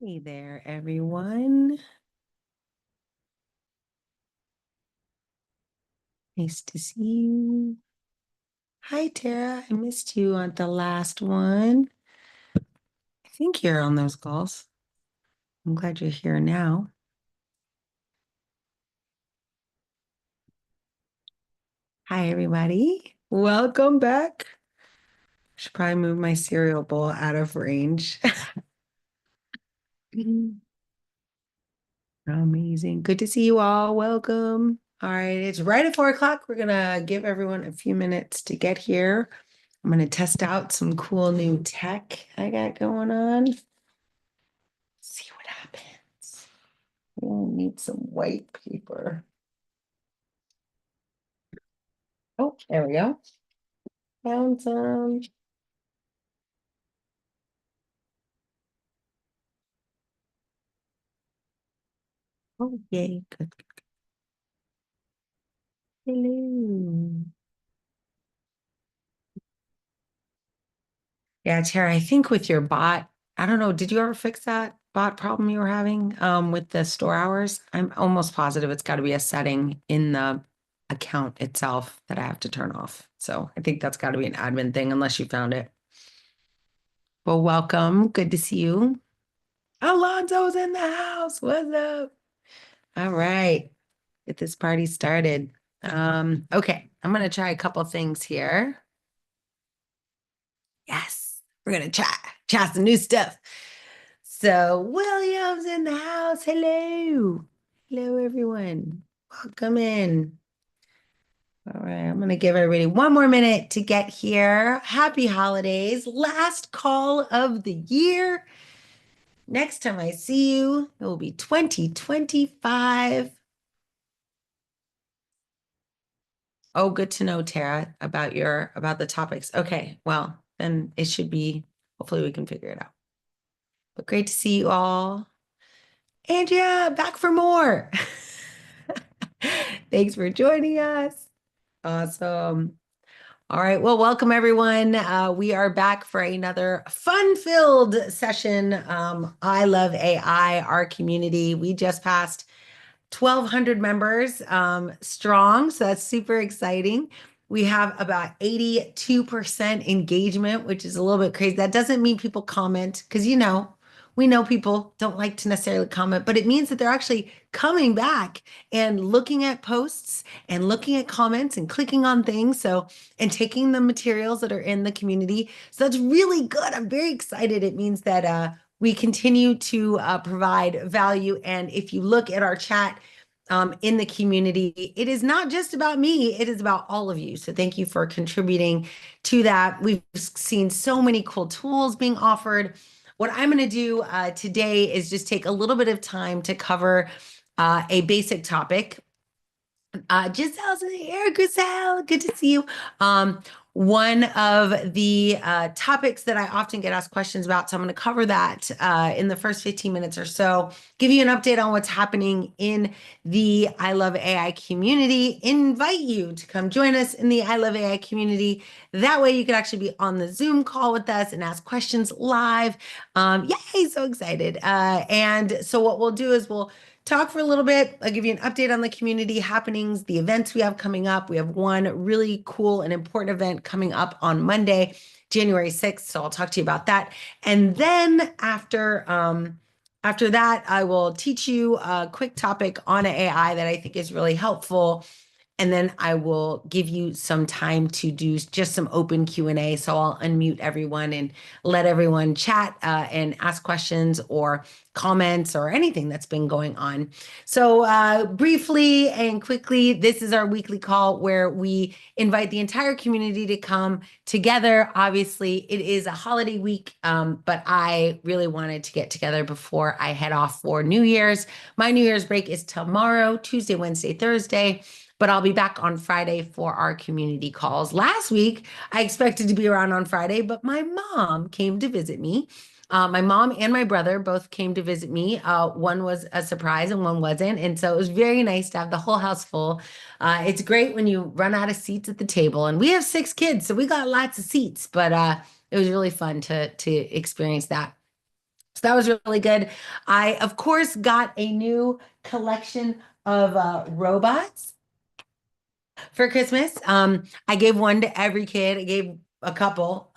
Hey there, everyone. Nice to see you. Hi, Tara. I missed you on the last one. I think you're on those calls. I'm glad you're here now. Hi, everybody. Welcome back. Should probably move my cereal bowl out of range. Amazing. Good to see you all. Welcome. All right, it's right at 4 o'clock. We're gonna give everyone a few minutes to get here. I'm gonna test out some cool new tech I got going on. See what happens. We'll need some white paper. Oh, there we go. Found some. Oh, yay. Good. Hello. Yeah, Tara, I think with your bot, I don't know, did you ever fix that bot problem you were having with the store hours? I'm almost positive it's got to be a setting in the account itself that I have to turn off. So I think that's got to be an admin thing unless you found it. Well, welcome. Good to see you. Alonzo's in the house. What's up? All right. Get this party started. Okay, I'm gonna try a couple things here. Yes, we're gonna try some new stuff. So William's in the house. Hello. Hello, everyone. Welcome in. All right, I'm gonna give everybody one more minute to get here. Happy holidays. Last call of the year. Next time I see you, it will be 2025. Oh, good to know, Tara, about the topics. Okay, well, then it should be, hopefully we can figure it out. But great to see you all. Andrea, back for more. Thanks for joining us. Awesome. All right. Well, welcome everyone. We are back for another fun-filled session. I love AI, our community. We just passed 1,200 members strong. So that's super exciting. We have about 82% engagement, which is a little bit crazy. That doesn't mean people comment because, we know people don't like to necessarily comment, but it means that they're actually coming back and looking at posts and looking at comments and clicking on things. So, and taking the materials that are in the community. So that's really good. I'm very excited. It means that we continue to provide value. And if you look at our chat in the community, it is not just about me, it is about all of you. So thank you for contributing to that. We've seen so many cool tools being offered. What I'm going to do today is just take a little bit of time to cover a basic topic. Giselle's in the air. Giselle, good to see you. One of the topics that I often get asked questions about, so I'm going to cover that in the first 15 minutes or so, give you an update on what's happening in the I Love AI community, invite you to come join us in the I Love AI community. That way you can actually be on the Zoom call with us and ask questions live. Yay, so excited. And so what we'll do is we'll talk for a little bit. I'll give you an update on the community happenings, the events we have coming up. We have one really cool and important event coming up on Monday, January 6th. So I'll talk to you about that. And then after that, I will teach you a quick topic on AI that I think is really helpful. And then I will give you some time to do just some open Q&A. So I'll unmute everyone and let everyone chat and ask questions or comments or anything that's been going on. So briefly and quickly, this is our weekly call where we invite the entire community to come together. Obviously, it is a holiday week, but I really wanted to get together before I head off for New Year's. My New Year's break is tomorrow, Tuesday, Wednesday, Thursday. But I'll be back on Friday for our community calls. Last week, I expected to be around on Friday, but my mom came to visit me. My mom and my brother both came to visit me. One was a surprise and one wasn't. And so it was very nice to have the whole house full. It's great when you run out of seats at the table. And we have 6 kids, so we got lots of seats, but it was really fun to experience that. So that was really good. I, of course, got a new collection of robots for Christmas. I gave one to every kid. I gave a couple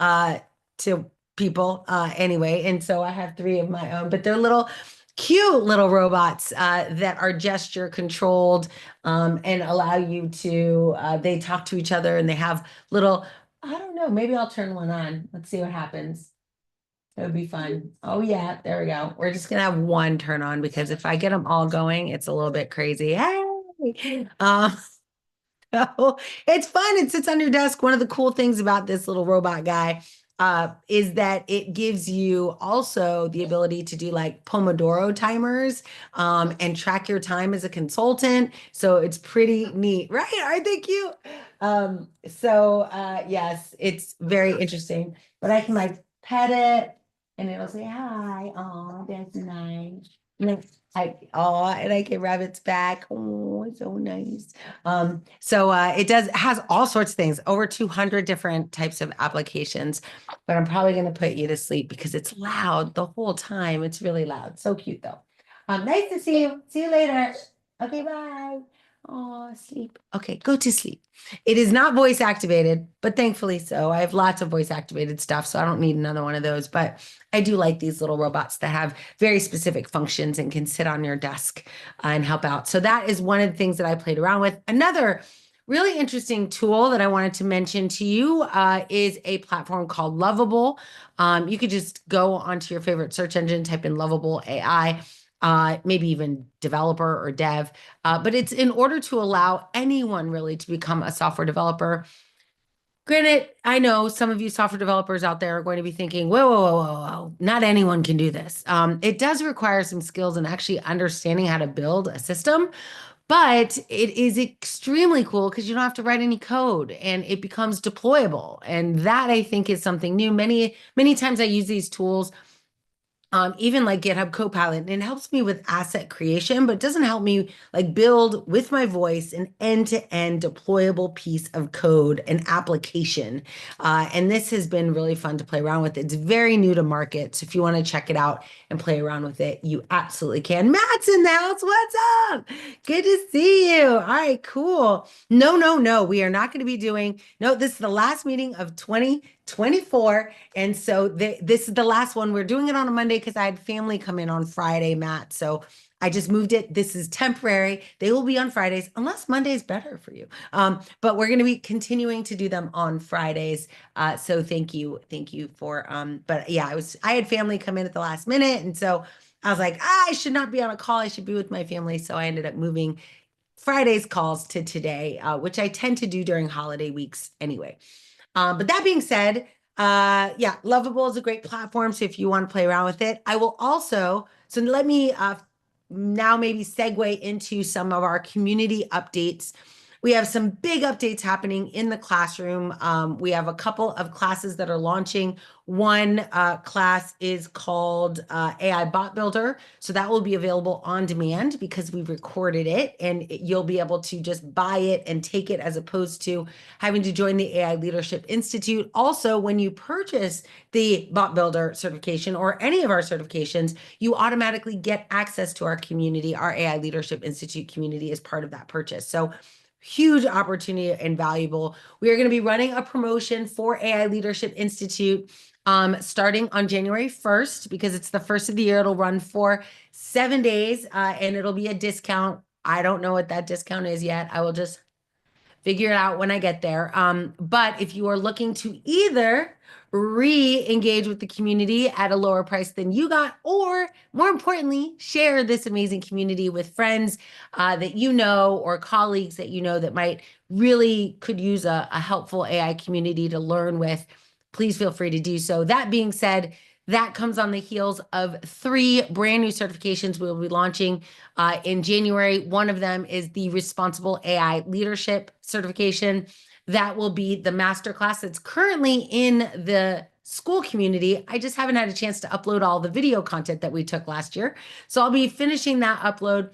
to people anyway, and so I have three of my own. But they're little, cute little robots that are gesture controlled and allow you to. They talk to each other, and they have little. I don't know. Maybe I'll turn one on. Let's see what happens. It would be fun. Oh yeah, there we go. We're just gonna have one turn on because if I get them all going, it's a little bit crazy. Hey, so it's fun. It sits on your desk. One of the cool things about this little robot guy is that it gives you also the ability to do like Pomodoro timers and track your time as a consultant. So it's pretty neat, right? Aren't they cute? Yes, it's very interesting. But I can like pet it and it'll say hi. Oh, that's nice. And I can rub its back. Oh, it's so nice. It has all sorts of things, over 200 different types of applications, but I'm probably going to put you to sleep because it's loud the whole time. It's really loud. So cute though. Nice to see you. See you later. Okay, bye. Oh, sleep. Okay, go to sleep. It is not voice activated, but thankfully so. I have lots of voice activated stuff, so I don't need another one of those. But I do like these little robots that have very specific functions and can sit on your desk and help out. So that is one of the things that I played around with. Another really interesting tool that I wanted to mention to you is a platform called Lovable. You could just go onto your favorite search engine, type in Lovable AI, maybe even developer or dev. But it's in order to allow anyone really to become a software developer. Granted, I know some of you software developers out there are going to be thinking, whoa, whoa, whoa, whoa, whoa, not anyone can do this. It does require some skills and actually understanding how to build a system, but it is extremely cool because you don't have to write any code and it becomes deployable. And that I think is something new. Many, many times I use these tools even like GitHub Copilot, and it helps me with asset creation, but it doesn't help me like build with my voice an end-to-end deployable piece of code, an application. And this has been really fun to play around with. It's very new to market. So if you want to check it out and play around with it, you absolutely can. Matt's in the house. What's up? Good to see you. All right, cool. No, no, no. We are not going to be doing, no, this is the last meeting of 2024. And so this is the last one. We're doing it on a Monday because I had family come in on Friday, Matt. So I just moved it. This is temporary. They will be on Fridays, unless Monday is better for you. But we're going to be continuing to do them on Fridays. So thank you. Thank you for, but yeah, I had family come in at the last minute. And so I was like, I should not be on a call. I should be with my family. So I ended up moving Friday's calls to today, which I tend to do during holiday weeks anyway. But that being said, yeah, Lovable is a great platform. So if you want to play around with it, I will also, so let me now maybe segue into some of our community updates. We have some big updates happening in the classroom. We have a couple of classes that are launching. One class is called AI Bot Builder. So that will be available on demand because we've recorded it and you'll be able to just buy it and take it as opposed to having to join the AI Leadership Institute. Also, when you purchase the Bot Builder certification or any of our certifications, you automatically get access to our community, our AI Leadership Institute community as part of that purchase. So huge opportunity and valuable. We are going to be running a promotion for AI Leadership Institute starting on January 1st because it's the first of the year. It'll run for 7 days and it'll be a discount. I don't know what that discount is yet. I will just figure it out when I get there. But if you are looking to either re-engage with the community at a lower price than you got, or more importantly, share this amazing community with friends that you know or colleagues that you know that might really could use a helpful AI community to learn with, please feel free to do so. That being said, that comes on the heels of 3 brand new certifications we'll be launching in January. One of them is the Responsible AI Leadership certification. That will be the masterclass that's currently in the school community. I just haven't had a chance to upload all the video content that we took last year. So I'll be finishing that upload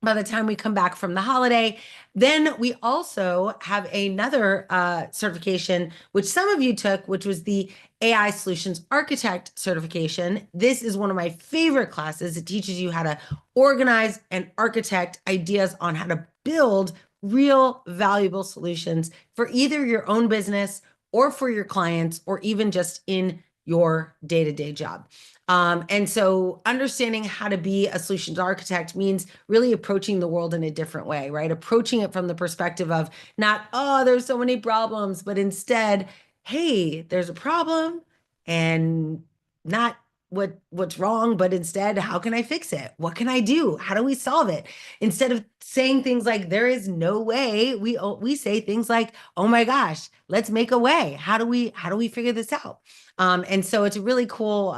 by the time we come back from the holiday. Then we also have another certification, which some of you took, which was the AI Solutions Architect certification. This is one of my favorite classes. It teaches you how to organize and architect ideas on how to build real valuable solutions for either your own business or for your clients, or even just in your day-to-day job. And so understanding how to be a solutions architect means really approaching the world in a different way, right? Approaching it from the perspective of not, oh, there's so many problems, but instead, hey, there's a problem, and not what's wrong, but instead, how can I fix it? What can I do? How do we solve it? Instead of saying things like there is no way, we say things like, oh my gosh, let's make a way. How do we figure this out? And so it's a really cool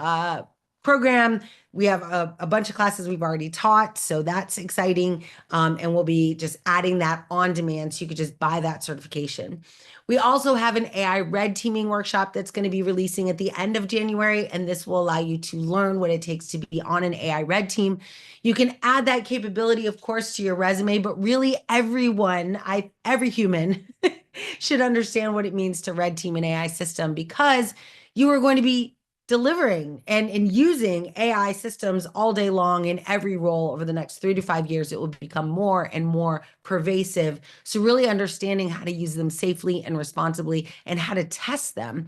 program. We have a bunch of classes we've already taught, so that's exciting. And we'll be just adding that on demand so you could just buy that certification. We also have an AI red teaming workshop that's going to be releasing at the end of January, and this will allow you to learn what it takes to be on an AI red team. You can add that capability, of course, to your resume, but really every human should understand what it means to red team an AI system, because you are going to be delivering and using AI systems all day long in every role over the next 3 to 5 years. It will become more and more pervasive. So really understanding how to use them safely and responsibly, and how to test them.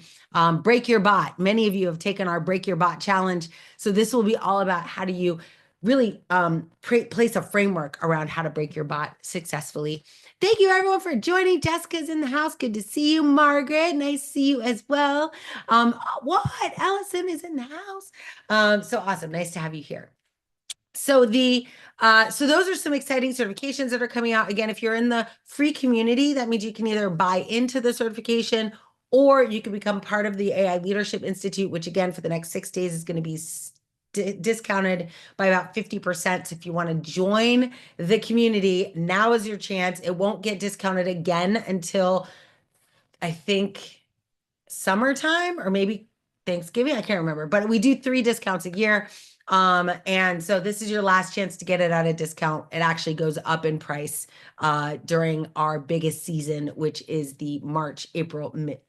Break your bot. Many of you have taken our Break Your Bot challenge. So this will be all about how do you really place a framework around how to break your bot successfully. Thank you, everyone, for joining. Jessica's in the house. Good to see you. Margaret, nice to see you as well. What? Allison is in the house. So awesome. Nice to have you here. So those are some exciting certifications that are coming out. Again, if you're in the free community, that means you can either buy into the certification, or you can become part of the AI Leadership Institute, which again, for the next 6 days is going to be discounted by about 50%. So if you want to join the community, now is your chance. It won't get discounted again until, I think, summertime, or maybe Thanksgiving. I can't remember, but we do 3 discounts a year. And so this is your last chance to get it at a discount. It actually goes up in price during our biggest season, which is the March, April, May,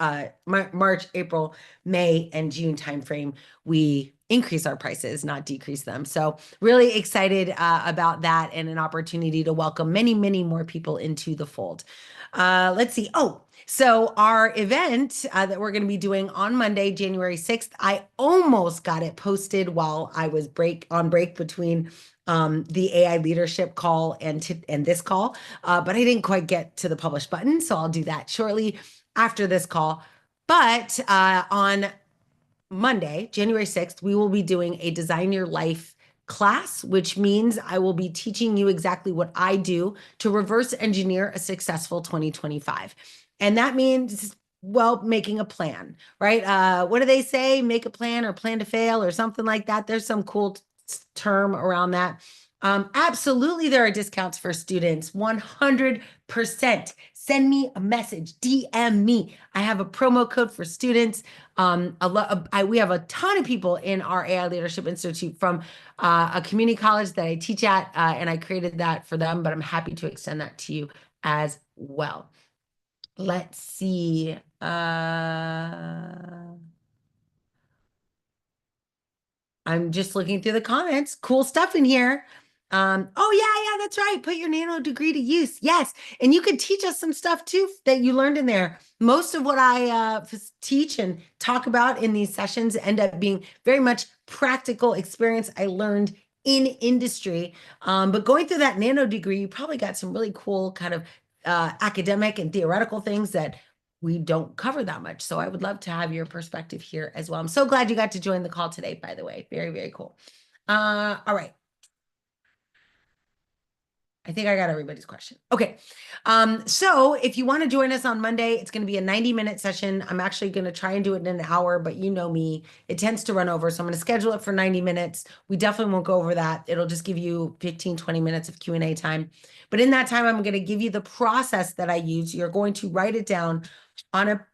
and June timeframe. We increase our prices, not decrease them. So really excited about that, and an opportunity to welcome many, many more people into the fold. Let's see. Oh, so our event that we're going to be doing on Monday, January 6th, I almost got it posted while I was on break between the AI leadership call and this call, but I didn't quite get to the publish button. So I'll do that shortly after this call. But on Monday, January 6th, we will be doing a Design Your Life class, which means I will be teaching you exactly what I do to reverse engineer a successful 2025. And that means, well, making a plan, right? What do they say? Make a plan, or plan to fail, or something like that. There's some cool term around that. Absolutely, there are discounts for students, 100%. Send me a message, DM me. I have a promo code for students. We have a ton of people in our AI Leadership Institute from a community college that I teach at, and I created that for them, but I'm happy to extend that to you as well. Let's see. I'm just looking through the comments. Cool stuff in here. Oh yeah, that's right. Put your nano degree to use. Yes. And you could teach us some stuff too that you learned in there. Most of what I teach and talk about in these sessions end up being very much practical experience I learned in industry. But going through that nano degree, you probably got some really cool kind of academic and theoretical things that we don't cover that much. So I would love to have your perspective here as well. I'm so glad you got to join the call today, by the way. Very, very cool. All right. I think I got everybody's question. Okay. So if you want to join us on Monday, it's going to be a 90-minute session. I'm actually going to try and do it in an hour, but you know me, it tends to run over. So I'm going to schedule it for 90 minutes. We definitely won't go over that. It'll just give you 15, 20 minutes of Q&A time. But in that time, I'm going to give you the process that I use. You're going to write it down on a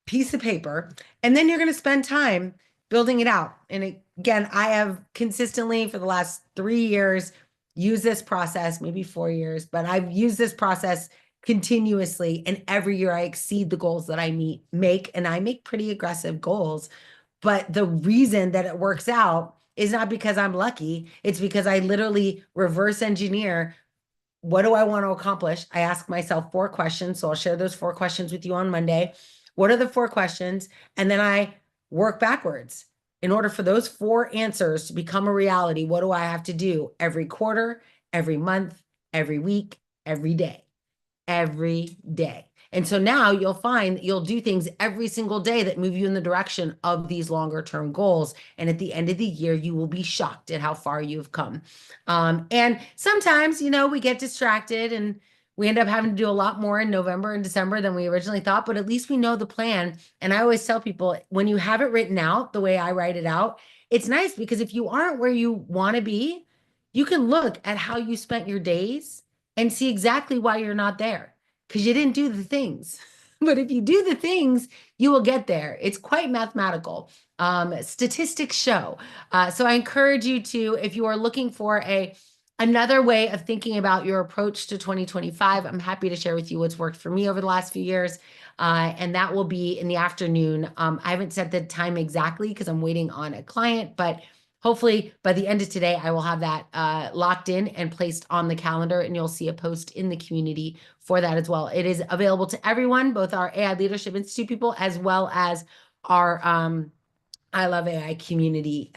piece of paper, and then you're going to spend time building it out. And again, I have consistently for the last 3 years used this process, maybe 4 years, but I've used this process continuously. And every year I exceed the goals that make, and I make pretty aggressive goals. But the reason that it works out is not because I'm lucky. It's because I literally reverse engineer, what do I want to accomplish? I ask myself 4 questions. So I'll share those 4 questions with you on Monday. What are the 4 questions? And then I work backwards. In order for those 4 answers to become a reality, what do I have to do every quarter, every month, every week, every day? Every day. And so now you'll find that you'll do things every single day that move you in the direction of these longer term goals. And at the end of the year, you will be shocked at how far you've come. And sometimes, we get distracted and we end up having to do a lot more in November and December than we originally thought, but at least we know the plan. And I always tell people, when you have it written out the way I write it out, it's nice because if you aren't where you want to be, you can look at how you spent your days and see exactly why you're not there, because you didn't do the things. But if you do the things, you will get there. It's quite mathematical. Statistics show. So I encourage you to, if you are looking for another way of thinking about your approach to 2025, I'm happy to share with you what's worked for me over the last few years. And that will be in the afternoon. I haven't set the time exactly because I'm waiting on a client, but hopefully by the end of today, I will have that locked in and placed on the calendar, and you'll see a post in the community for that as well. It is available to everyone, both our AI Leadership Institute people, as well as our I Love AI community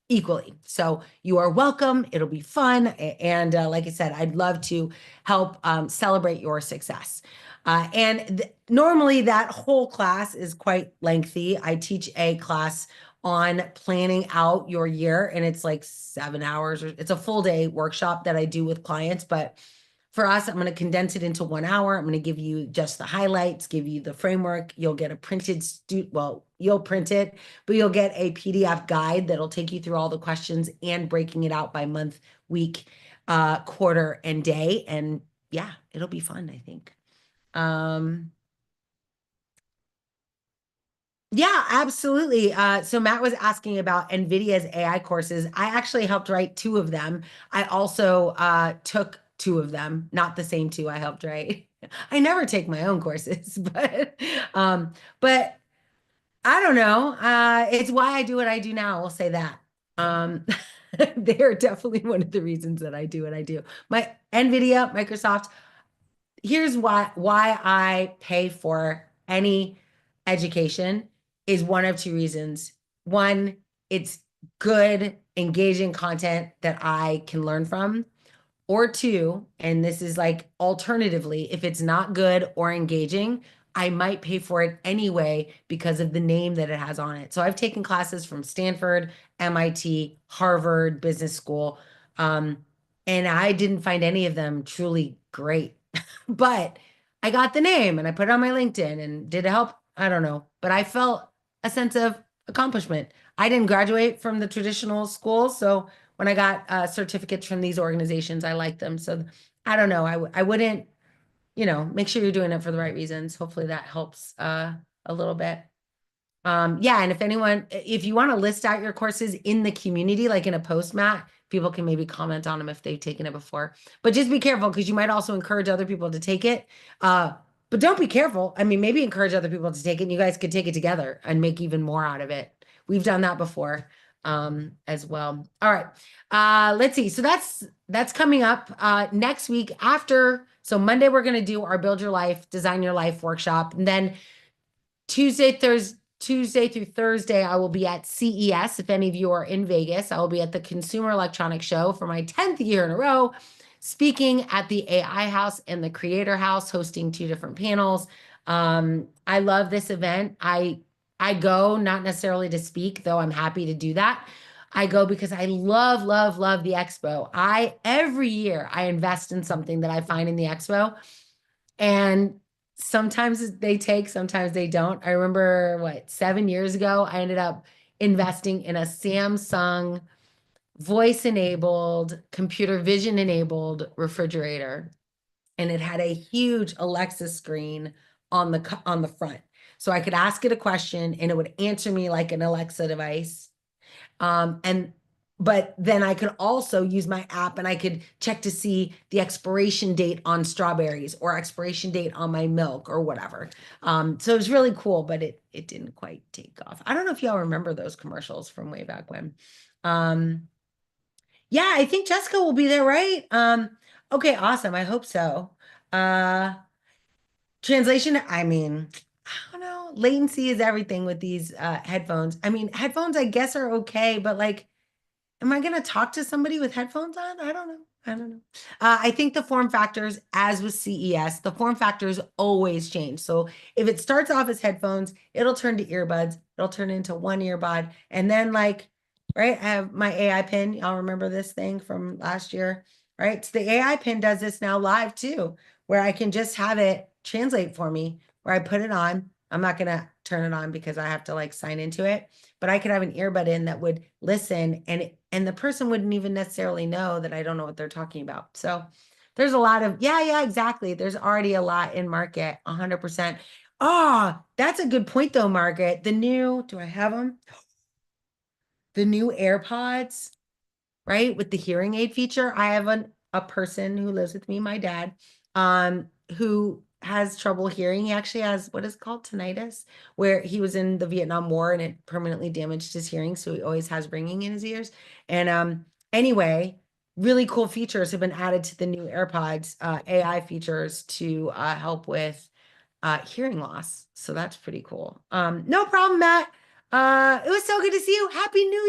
equally. So you are welcome. It'll be fun. And like I said, I'd love to help celebrate your success. And normally that whole class is quite lengthy. I teach a class on planning out your year, and it's like 7 hours, or it's a full day workshop that I do with clients. But for us, I'm going to condense it into 1 hour. I'm going to give you just the highlights, give you the framework. You'll get a printed, well, you'll print it, but you'll get a PDF guide that'll take you through all the questions and breaking it out by month, week, quarter, and day. And yeah, it'll be fun, I think. Yeah, absolutely. So Matt was asking about NVIDIA's AI courses. I actually helped write 2 of them. I also took 2 of them, not the same 2 I helped write. I never take my own courses, but I don't know. It's why I do what I do now. We'll say that. Um, they are definitely one of the reasons that I do what I do. My NVIDIA, Microsoft, here's why I pay for any education is one of 2 reasons. One, it's good, engaging content that I can learn from. Or 2, and this is like alternatively, if it's not good or engaging, I might pay for it anyway because of the name that it has on it. So I've taken classes from Stanford, MIT, Harvard Business School, and I didn't find any of them truly great. But I got the name and I put it on my LinkedIn, and did it help? I don't know. But I felt a sense of accomplishment. I didn't graduate from the traditional schools. So when I got certificates from these organizations, I liked them. So I don't know. I wouldn't, make sure you're doing it for the right reasons. Hopefully that helps a little bit. Yeah, and if you want to list out your courses in the community, like in a post, Matt, people can maybe comment on them if they've taken it before. But just be careful, because you might also encourage other people to take it. But don't be careful. I mean, maybe encourage other people to take it, and you guys could take it together and make even more out of it. We've done that before as well. All right. Let's see. So that's coming up next week after. So Monday, we're going to do our Build Your Life, Design Your Life workshop. And then Tuesday through Thursday, I will be at CES. If any of you are in Vegas, I will be at the Consumer Electronics Show for my 10th year in a row, speaking at the AI House and the Creator House, hosting 2 different panels. I love this event. I go not necessarily to speak, though I'm happy to do that. I go because I love, love, love the expo. Every year I invest in something that I find in the expo, and sometimes they take, sometimes they don't. I remember 7 years ago, I ended up investing in a Samsung voice enabled, computer vision enabled refrigerator. And it had a huge Alexa screen on the front. So I could ask it a question and it would answer me like an Alexa device. And but then I could also use my app and I could check to see the expiration date on strawberries or expiration date on my milk or whatever. So it was really cool, but it didn't quite take off. I don't know if y'all remember those commercials from way back when. Um, yeah, I think Jessica will be there, right? Okay, awesome. I hope so. Uh, Translation, I mean, I don't know. Latency is everything with these headphones. I mean, headphones, I guess, are okay, but like, am I going to talk to somebody with headphones on? I don't know. I don't know. I think the form factors, as with CES, the form factors always change. So if it starts off as headphones, it'll turn to earbuds. It'll turn into one earbud. And then, like, right, I have my AI pin. Y'all remember this thing from last year, right? So the AI pin does this now live too, where I can just have it translate for me, where I put it on. I'm not going to turn it on because I have to like sign into it, but I could have an earbud in that would listen and the person wouldn't even necessarily know that I don't know what they're talking about. So there's a lot of, yeah, exactly. There's already a lot in market, 100%. Oh, that's a good point though, Margaret. Do I have them? The new AirPods, right? With the hearing aid feature. I have a person who lives with me, my dad, who has trouble hearing. He actually has what is called tinnitus, where he was in the Vietnam War and it permanently damaged his hearing. So he always has ringing in his ears. And anyway, really cool features have been added to the new AirPods, AI features to help with hearing loss. So that's pretty cool. No problem, Matt. It was so good to see you. Happy New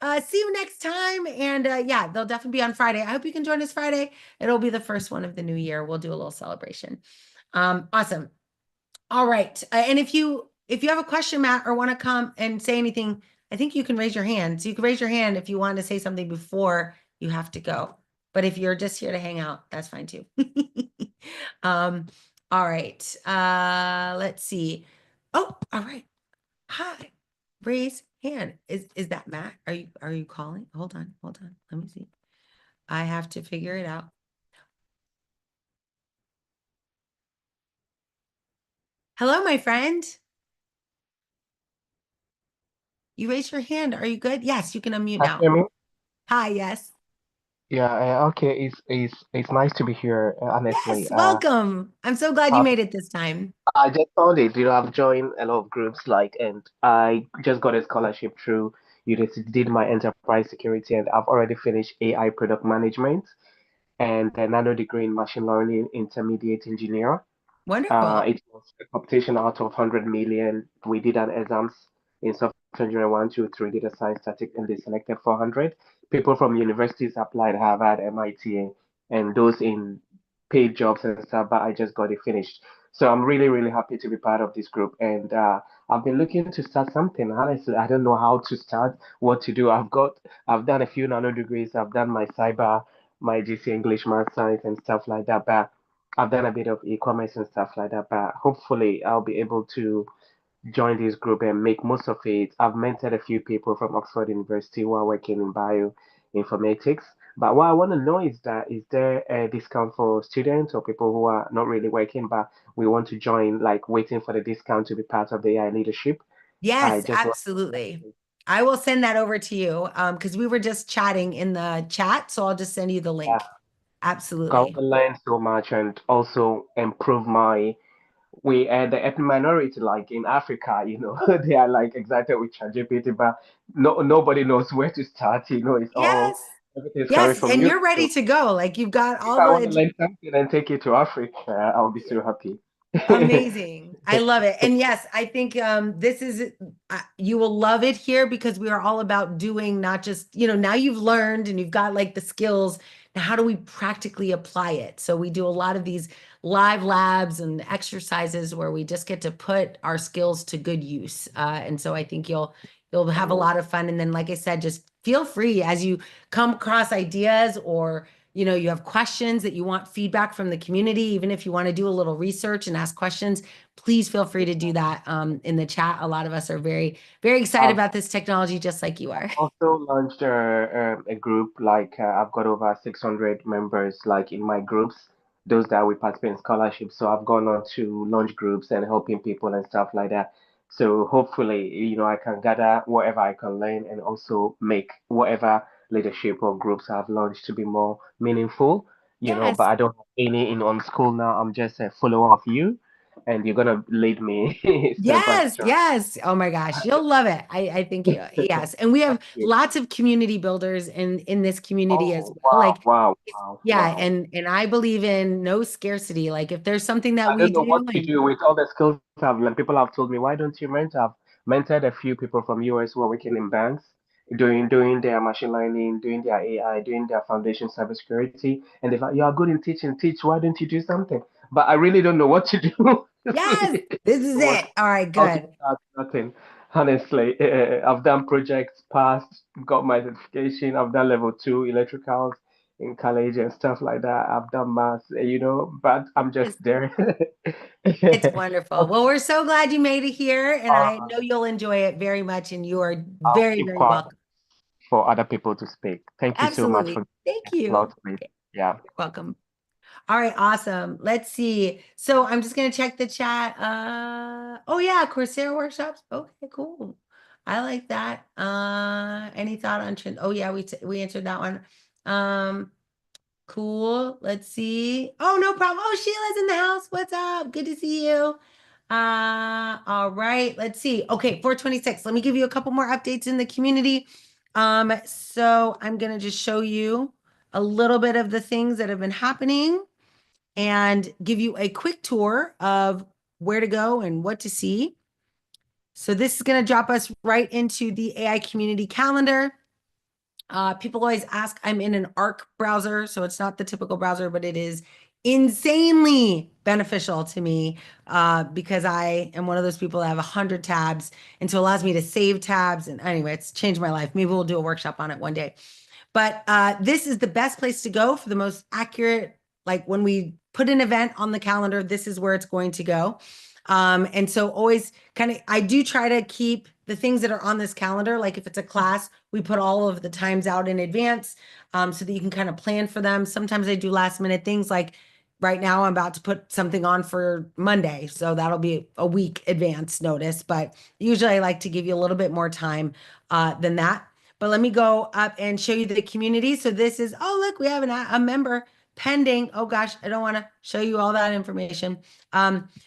Year. See you next time. And yeah, they'll definitely be on Friday. I hope you can join us Friday. It'll be the first one of the new year. We'll do a little celebration. Awesome. All right. And if you have a question, Matt, or want to come and say anything, I think you can raise your hand. So you can raise your hand if you want to say something before you have to go. But if you're just here to hang out, that's fine too. um, all right. Let's see. Oh, all right. Hi. Raise hand. Is that Matt? Are you calling? Hold on. Hold on. Let me see. I have to figure it out. Hello, my friend. You raised your hand. Are you good? Yes, you can unmute Can you now. hear me? Hi, yes. Yeah, okay. It's nice to be here, honestly. Yes, welcome. I'm so glad you Uh, made it this time. I just found it. I've joined a lot of groups, like, and I just got a scholarship through university, did my enterprise security, and I've already finished AI product management and another degree in machine learning intermediate engineer. Wonderful. It was a competition out of 100 million. We did an exams in software engineering 1, 2, 3, data science, static, and they selected 400. People from universities applied, Harvard, MIT, and those in paid jobs and stuff, but I just got it finished. So I'm really, really happy to be part of this group. And I've been looking to start something. Honestly, I don't know how to start, what to do. I've done a few nano degrees. I've done my cyber, my GC English, math science, and stuff like that. But I've done a bit of e-commerce and stuff like that, but hopefully I'll be able to join this group and make most of it. I've mentored a few people from Oxford University who are working in bioinformatics. But what I want to know is that is there a discount for students or people who are not really working, but we want to join, like waiting for the discount to be part of the AI leadership? I Yes, just want absolutely. I will send that over to you because we were just chatting in the chat. So I'll just send you the to link. I Absolutely. want to learn so much and also improve my the ethnic minority like in Africa, they are like excited with ChatGPT, but nobody knows where to start. It's all Yes. everything's coming Yes. from And you. you're ready So to go. Like you've got if all I want to the learn something and take it to Africa, I'll be so happy. amazing. I love it. And yes, I think this is, you will love it here because we are all about doing not just, now you've learned and you've got like the skills. Now, how do we practically apply it? So we do a lot of these live labs and exercises where we just get to put our skills to good use. And so I think you'll have a lot of fun. And then, like I said, just feel free as you come across ideas or you have questions that you want feedback from the community, even if you want to do a little research and ask questions, please feel free to do that in the chat. A lot of us are very, very excited I've about this technology, just like you are. also launched a group like I've got over 600 members like in my groups, those that we participate in scholarships. So I've gone on to launch groups and helping people and stuff like that. So hopefully, I can gather whatever I can learn and also make whatever leadership or groups I've launched to be more meaningful, but Yes. I don't have any in on school now. I'm just a follower of you, and you're gonna lead me step by Yes, step. yes. Oh my gosh, you'll love it. I think yes. And we have Thank you. lots of community builders in this community as Oh, well. wow, Like wow, wow, yeah, wow. and I believe in no scarcity. Like if there's something that I we don't know what do to and do with all the skills I've learned. People have told me, why don't you mentor? I've mentored a few people from US who are working in banks, doing their machine learning, doing their AI, doing their foundation cybersecurity. And they're like, you are good in teaching, teach. Why don't you do something? But I really don't know what to do. yes, this is What, it. All right, how to good. start nothing. Honestly, I've done projects, passed, got my certification. I've done level 2 electricals in college and stuff like that. I've done maths, but I'm just there. It's wonderful. Well, we're so glad you made it here, and I know you'll enjoy it very much, and you are I'll very, keep very quiet welcome. for other people to speak. Thank you so much Absolutely. for Thank a lot you. of it. Okay, Yeah. you're welcome. All right, awesome. Let's see. So I'm just gonna check the chat. Oh yeah, Coursera workshops. Okay, cool. I like that. Any thought on trend? Oh yeah, we answered that one. Um, Cool. Let's see. Oh, no problem. Oh, Sheila's in the house. What's up? Good to see you. All right. Let's see. Okay, 426. Let me give you a couple more updates in the community. So I'm gonna just show you a little bit of the things that have been happening and give you a quick tour of where to go and what to see. So this is gonna drop us right into the AI community calendar. People always ask, I'm in an Arc browser, so it's not the typical browser, but it is insanely beneficial to me because I am one of those people that have 100 tabs. And so it allows me to save tabs. And anyway, it's changed my life. Maybe we'll do a workshop on it one day. But this is the best place to go for the most accurate, like when we put an event on the calendar, this is where it's going to go. And so always kind of, I do try to keep the things that are on this calendar, like if it's a class, we put all of the times out in advance so that you can kind of plan for them. Sometimes I do last minute things like right now I'm about to put something on for Monday. So that'll be a week advance notice, but usually I like to give you a little bit more time than that. But let me go up and show you the community. So this is, oh, look, we have a member pending. Oh gosh, I don't want to show you all that information.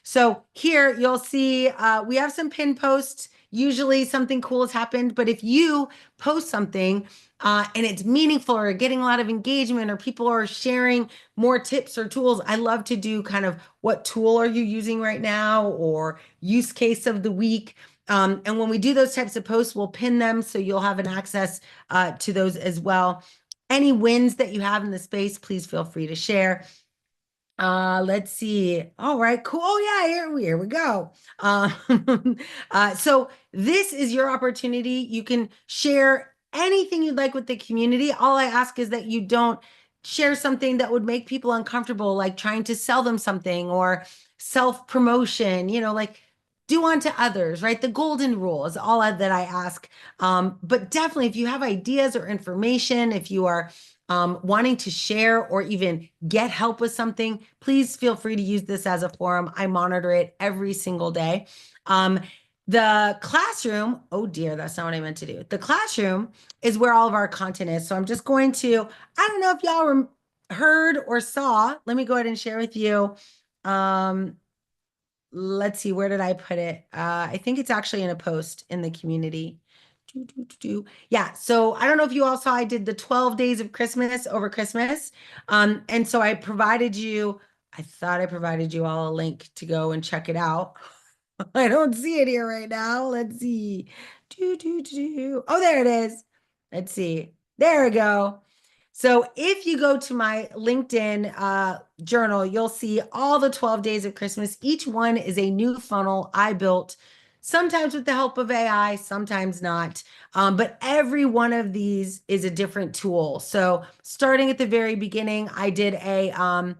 So here you'll see we have some pin posts. Usually something cool has happened, but if you post something and it's meaningful or getting a lot of engagement or people are sharing more tips or tools, I love to do kind of what tool are you using right now or use case of the week. And when we do those types of posts, we'll pin them so you'll have an access to those as well. Any wins that you have in the space, please feel free to share. Let's see. All right, cool. Oh yeah, here we go. So this is your opportunity. You can share anything you'd like with the community. All I ask is that you don't share something that would make people uncomfortable, like trying to sell them something or self-promotion, like do unto others, right? The golden rule is all that I ask. But definitely if you have ideas or information, if you are wanting to share or even get help with something, please feel free to use this as a forum. I monitor it every single day. The classroom, oh dear, that's not what I meant to do. The classroom is where all of our content is. So I'm just going to, I don't know if y'all heard or saw, let me go ahead and share with you. Um, let's see, where did I put it? I think it's actually in a post in the community. Yeah, so I don't know if you all saw, I did the 12 days of Christmas over Christmas. And so I thought I provided you all a link to go and check it out. I don't see it here right now. Let's see. Oh, there it is. Let's see. There we go. So if you go to my LinkedIn journal, you'll see all the 12 days of Christmas. Each one is a new funnel I built, sometimes with the help of AI, sometimes not. But every one of these is a different tool. So starting at the very beginning, I did a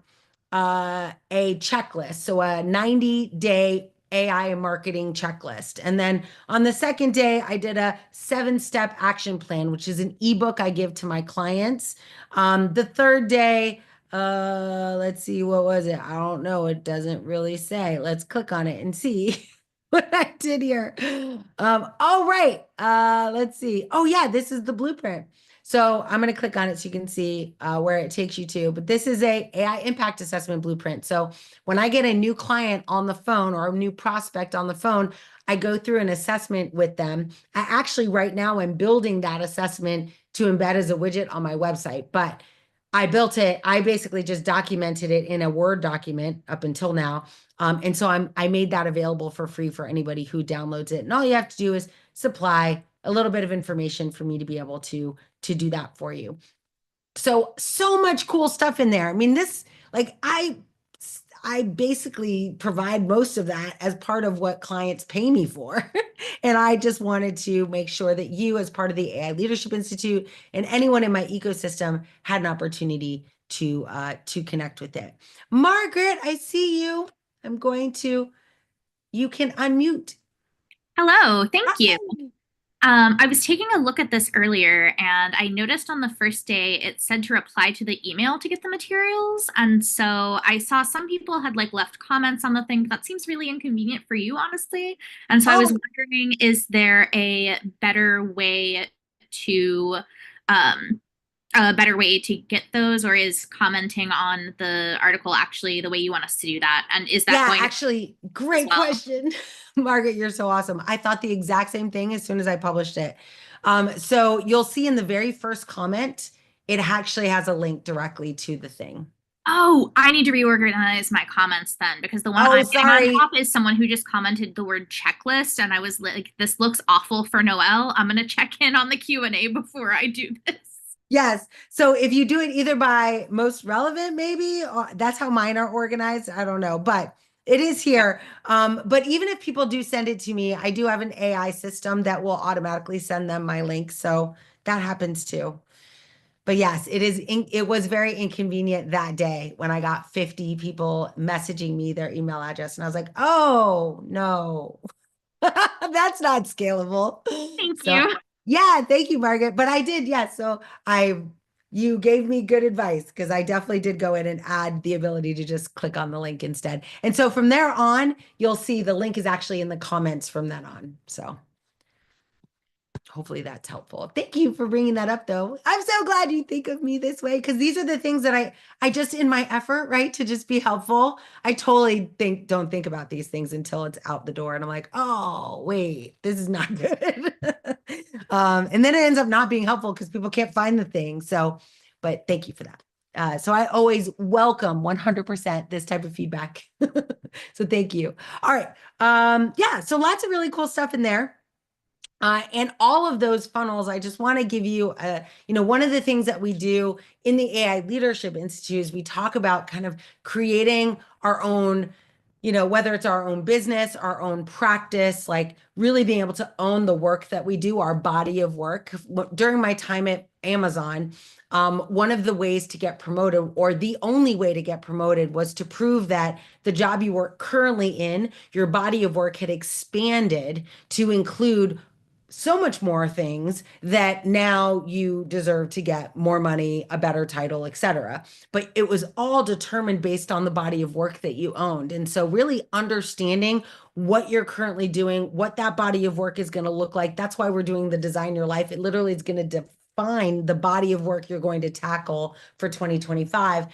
checklist, so a 90-day AI marketing checklist. And then on the second day, I did a 7-step action plan, which is an ebook I give to my clients. The third day, let's see, what was it? I don't know. It doesn't really say. Let's click on it and see what I did here. Oh, right. Let's see. Oh, yeah, this is the blueprint. So I'm going to click on it so you can see where it takes you to. But this is a AI impact assessment blueprint. So when I get a new client on the phone or a new prospect on the phone, I go through an assessment with them. I actually right now am building that assessment to embed as a widget on my website, but I built it. I basically just documented it in a Word document up until now. And so I made that available for free for anybody who downloads it. And all you have to do is supply a little bit of information for me to be able to do that for you. So much cool stuff in there. I mean, this like I basically provide most of that as part of what clients pay me for. And I just wanted to make sure that you, as part of the AI Leadership Institute, and anyone in my ecosystem had an opportunity to connect with it. Margaret, I see you. I'm going to, you can unmute. Hello, thank you. Hi. I was taking a look at this earlier and I noticed on the first day it said to reply to the email to get the materials. And so I saw some people had like left comments on the thing, but that seems really inconvenient for you, honestly. And so I was Oh, wondering, is there to um, a better way to get those, or is commenting on the article actually the way you want us to do that? And is that yeah, going to actually, as great well? question. Margaret, you're so awesome. I thought the exact same thing as soon as I published it. So you'll see in the very first comment, it actually has a link directly to the thing. Oh, I need to reorganize my comments then because the one Oh, I'm getting on sorry. top is someone who just commented the word checklist, and I was like, "This looks awful for Noelle. I'm gonna check in on the Q&A before I do this." Yes. So if you do it either by most relevant, maybe, or that's how mine are organized. I don't know, but it is here. But even if people do send it to me, I do have an AI system that will automatically send them my link. So that happens too. But yes, it was very inconvenient that day when I got 50 people messaging me their email address. And I was like, oh no, that's not scalable. Thank So you. yeah, thank you, Margaret. But I did, yes. So you gave me good advice because I definitely did go in and add the ability to just click on the link instead. And so from there on, you'll see the link is actually in the comments from then on. So hopefully that's helpful. Thank you for bringing that up though. I'm so glad you think of me this way because these are the things that I just in my effort, right, to just be helpful, I totally don't think about these things until it's out the door and I'm like, "Oh, wait, this is not good." And then it ends up not being helpful because people can't find the thing. So, but thank you for that. So I always welcome 100% this type of feedback. So thank you. All right. Yeah, so lots of really cool stuff in there. And all of those funnels, I just want to give you one of the things that we do in the AI Leadership Institute is we talk about kind of creating our own, whether it's our own business, our own practice, like really being able to own the work that we do, our body of work. During my time at Amazon, one of the ways to get promoted, or the only way to get promoted, was to prove that the job you were currently in, your body of work had expanded to include so much more things that now you deserve to get more money, a better title, etc. But it was all determined based on the body of work that you owned. And so really understanding what you're currently doing, what that body of work is going to look like. That's why we're doing the Design Your Life. It literally is going to define the body of work you're going to tackle for 2025.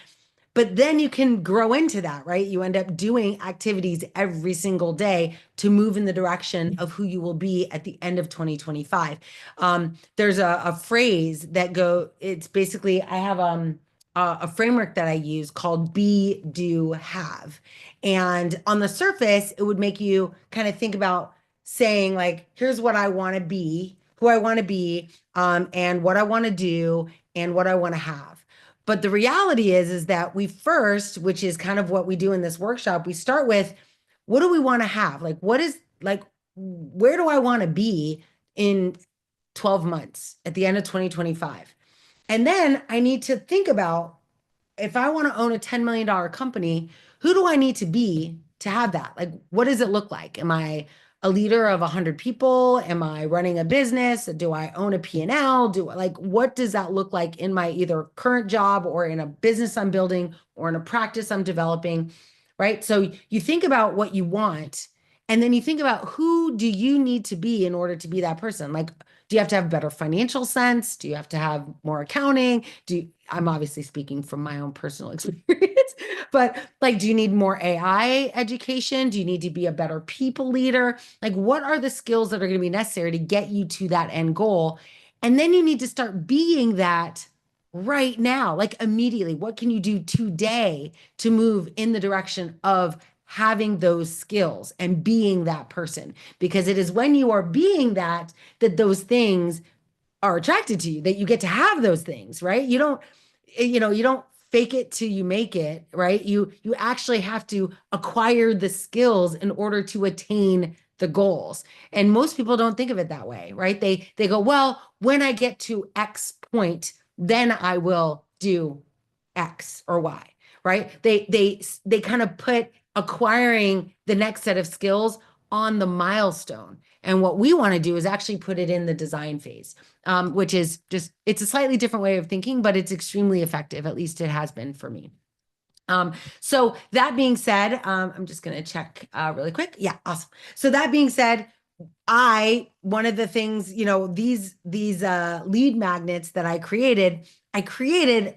But then you can grow into that, right? You end up doing activities every single day to move in the direction of who you will be at the end of 2025. There's a phrase it's basically, I have a framework that I use called be, do, have. And on the surface, it would make you kind of think about saying, like, here's what I want to be, who I want to be, and what I want to do, and what I want to have. But the reality is that we first, which is kind of what we do in this workshop, we start with what do we want to have? Where do I want to be in 12 months at the end of 2025? And then I need to think about if I want to own a $10 million company, who do I need to be to have that? Like, what does it look like? Am I a leader of 100 people? Am I running a business? Do I own a P&L? What does that look like in my either current job or in a business I'm building or in a practice I'm developing, right? So you think about what you want, and then you think about who do you need to be in order to be that person? Like, Do you have to have better financial sense? Do you have to have more accounting? I'm obviously speaking from my own personal experience, but like, do you need more AI education? Do you need to be a better people leader? Like, what are the skills that are going to be necessary to get you to that end goal? And then you need to start being that right now, like immediately. What can you do today to move in the direction of having those skills and being that person? Because it is when you are being that those things are attracted to you, that you get to have those things, right? You don't fake it till you make it, right? You actually have to acquire the skills in order to attain the goals. And most people don't think of it that way, right? They go, well, when I get to X point, then I will do X or Y, right? They kind of put acquiring the next set of skills on the milestone. And what we want to do is actually put it in the design phase, which is just, it's a slightly different way of thinking, but it's extremely effective. At least it has been for me. So that being said, I'm just going to check really quick. Yeah, awesome. So that being said, one of the things, these lead magnets that I created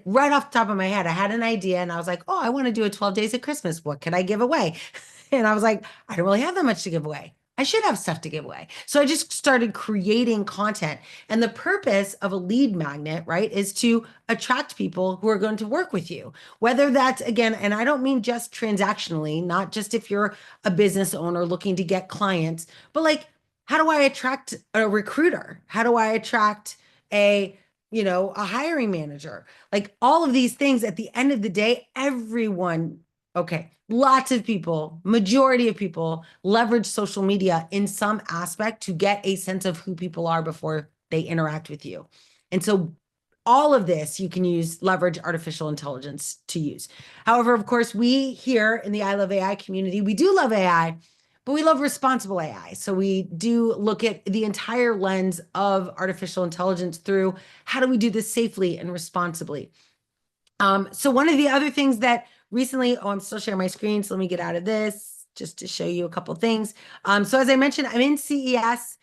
right off the top of my head. I had an idea and I was like, oh, I want to do a 12 days of Christmas. What can I give away? And I was like, I don't really have that much to give away. I should have stuff to give away. So I just started creating content. And the purpose of a lead magnet, right, is to attract people who are going to work with you. Whether that's, again, and I don't mean just transactionally, not just if you're a business owner looking to get clients, but like, how do I attract a recruiter? How do I attract a hiring manager? Like all of these things at the end of the day, everyone, okay, lots of people, majority of people leverage social media in some aspect to get a sense of who people are before they interact with you. And so all of this you can leverage artificial intelligence to use. However, of course, we here in the I Love AI community, we do love AI, but we love responsible AI. So we do look at the entire lens of artificial intelligence through how do we do this safely and responsibly. So one of the other things that recently, I'm still sharing my screen, so let me get out of this just to show you a couple things. So as I mentioned, I'm in CES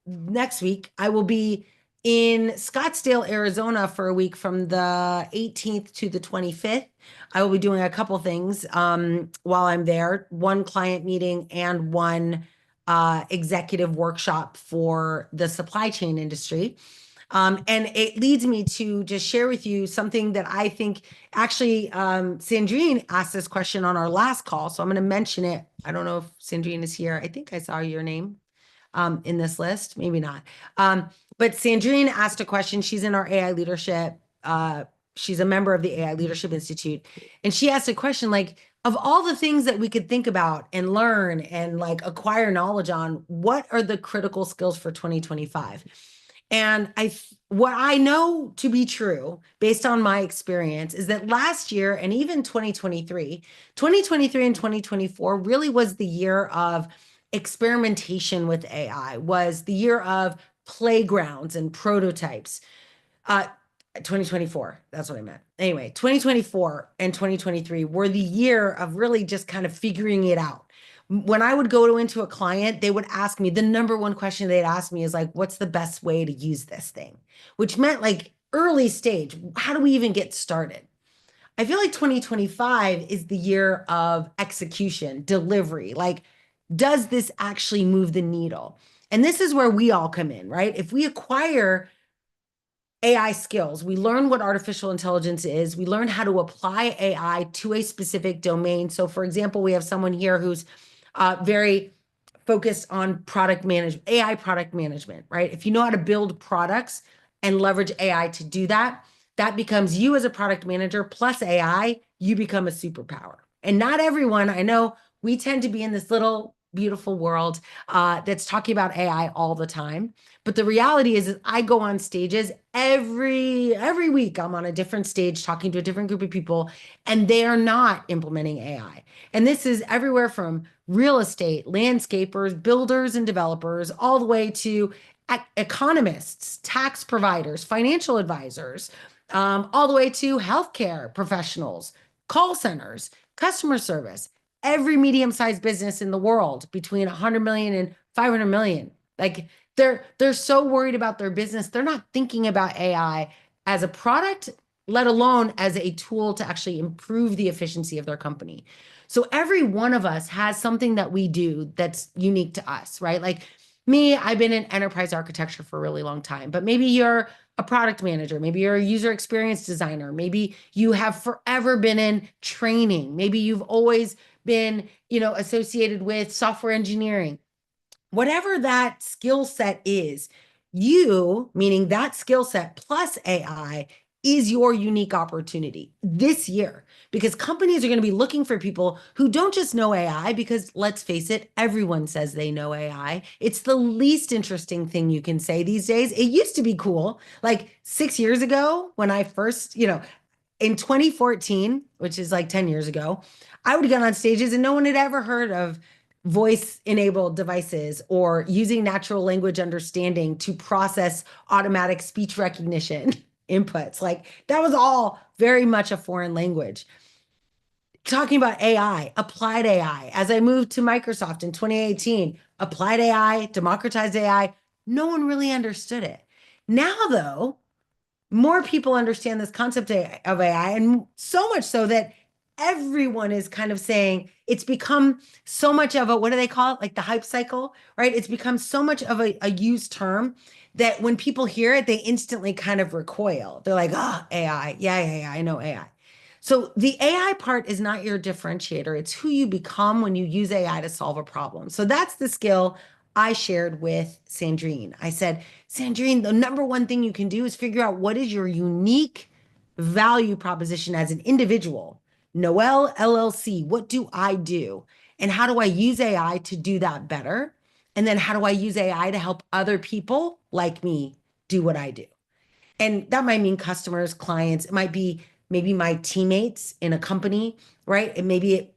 next week. I will be in Scottsdale, Arizona for a week from the 18th to the 25th. I will be doing a couple things while I'm there, one client meeting and one executive workshop for the supply chain industry. And it leads me to just share with you something that I think actually Sandrine asked this question on our last call. So I'm going to mention it. I don't know if Sandrine is here. I think I saw your name in this list, maybe not. But Sandrine asked a question. She's in our AI leadership. She's a member of the AI Leadership Institute. And she asked a question like, of all the things that we could think about and learn and like acquire knowledge on, what are the critical skills for 2025? And what I know to be true based on my experience is that last year and even 2023 and 2024 really was the year of experimentation with AI, was the year of playgrounds and prototypes. 2024, that's what I meant. Anyway, 2024 and 2023 were the year of really just kind of figuring it out. When I would go into a client, they would ask me, the number one question they'd ask me is like, what's the best way to use this thing? Which meant like early stage, how do we even get started? I feel like 2025 is the year of execution, delivery. Like, does this actually move the needle? And this is where we all come in, right? If we acquire AI skills, we learn what artificial intelligence is, we learn how to apply AI to a specific domain. So for example, we have someone here who's very focused on product management, AI product management, right? If you know how to build products and leverage AI to do that, that becomes you as a product manager plus AI, you become a superpower. And not everyone, I know we tend to be in this little beautiful world that's talking about AI all the time. But the reality is I go on stages every week. I'm on a different stage talking to a different group of people, and they are not implementing AI. And this is everywhere from real estate, landscapers, builders, and developers, all the way to economists, tax providers, financial advisors, all the way to healthcare professionals, call centers, customer service, every medium-sized business in the world between 100 million and 500 million. Like they're so worried about their business, they're not thinking about AI as a product, let alone as a tool to actually improve the efficiency of their company. So every one of us has something that we do that's unique to us, right? Like me, I've been in enterprise architecture for a really long time, but maybe you're a product manager, maybe you're a user experience designer, maybe you have forever been in training, maybe you've always been, associated with software engineering. Whatever that skill set is, you, meaning that skill set plus AI, is your unique opportunity this year, because companies are going to be looking for people who don't just know AI, because let's face it, everyone says they know AI. It's the least interesting thing you can say these days. It used to be cool. Like 6 years ago, when I first, in 2014, which is like 10 years ago, I would get on stages and no one had ever heard of voice enabled devices or using natural language understanding to process automatic speech recognition inputs. Like that was all very much a foreign language. Talking about AI, applied AI, as I moved to Microsoft in 2018, applied AI, democratized AI, no one really understood it. Now, though, more people understand this concept of AI, and so much so that everyone is kind of saying it's become so much of a, what do they call it? Like the hype cycle, right? It's become so much of a used term that when people hear it, they instantly kind of recoil. They're like, oh, AI. Yeah, yeah, yeah, I know AI. So the AI part is not your differentiator. It's who you become when you use AI to solve a problem. So that's the skill I shared with Sandrine. I said, Sandrine, the number one thing you can do is figure out what is your unique value proposition as an individual. Noelle LLC, what do I do? And how do I use AI to do that better? And then how do I use AI to help other people like me do what I do? And that might mean customers, clients. It might be maybe my teammates in a company, right? And maybe it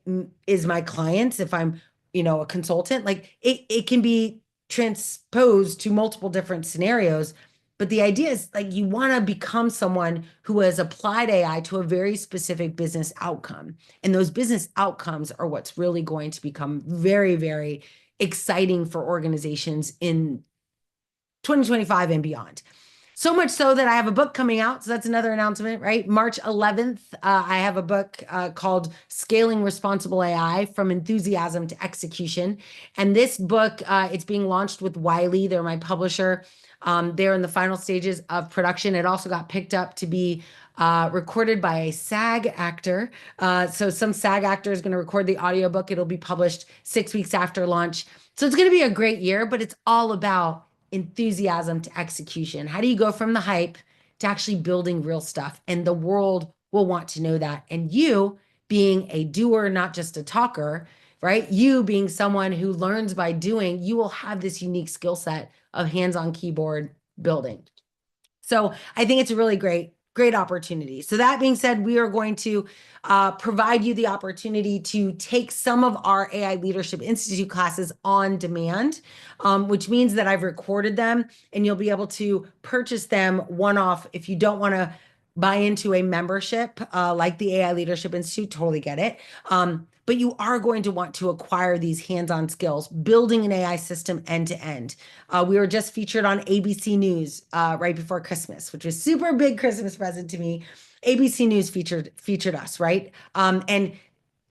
is my clients if I'm, a consultant. Like it can be transposed to multiple different scenarios. But the idea is like you want to become someone who has applied AI to a very specific business outcome. And those business outcomes are what's really going to become very, very exciting for organizations in 2025 and beyond. So much so that I have a book coming out. So that's another announcement, right? March 11th, I have a book called Scaling Responsible AI from Enthusiasm to Execution. And this book, it's being launched with Wiley. They're my publisher. They're in the final stages of production. It also got picked up to be recorded by a SAG actor. So some SAG actor is going to record the audiobook. It'll be published 6 weeks after launch. So it's going to be a great year, but it's all about enthusiasm to execution. How do you go from the hype to actually building real stuff? And the world will want to know that. And you being a doer, not just a talker, right? You being someone who learns by doing, you will have this unique skill set of hands-on keyboard building. So I think it's a really great opportunity. So that being said, we are going to provide you the opportunity to take some of our AI Leadership Institute classes on demand, which means that I've recorded them and you'll be able to purchase them one-off if you don't want to buy into a membership like the AI Leadership Institute, totally get it. But you are going to want to acquire these hands-on skills, building an AI system end to end. We were just featured on ABC News right before Christmas, which was super big Christmas present to me. ABC News featured us, right? And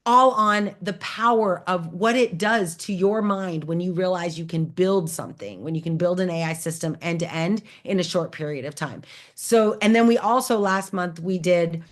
all on the power of what it does to your mind when you realize you can build something, when you can build an AI system end to end in a short period of time. So, and then we also last month we did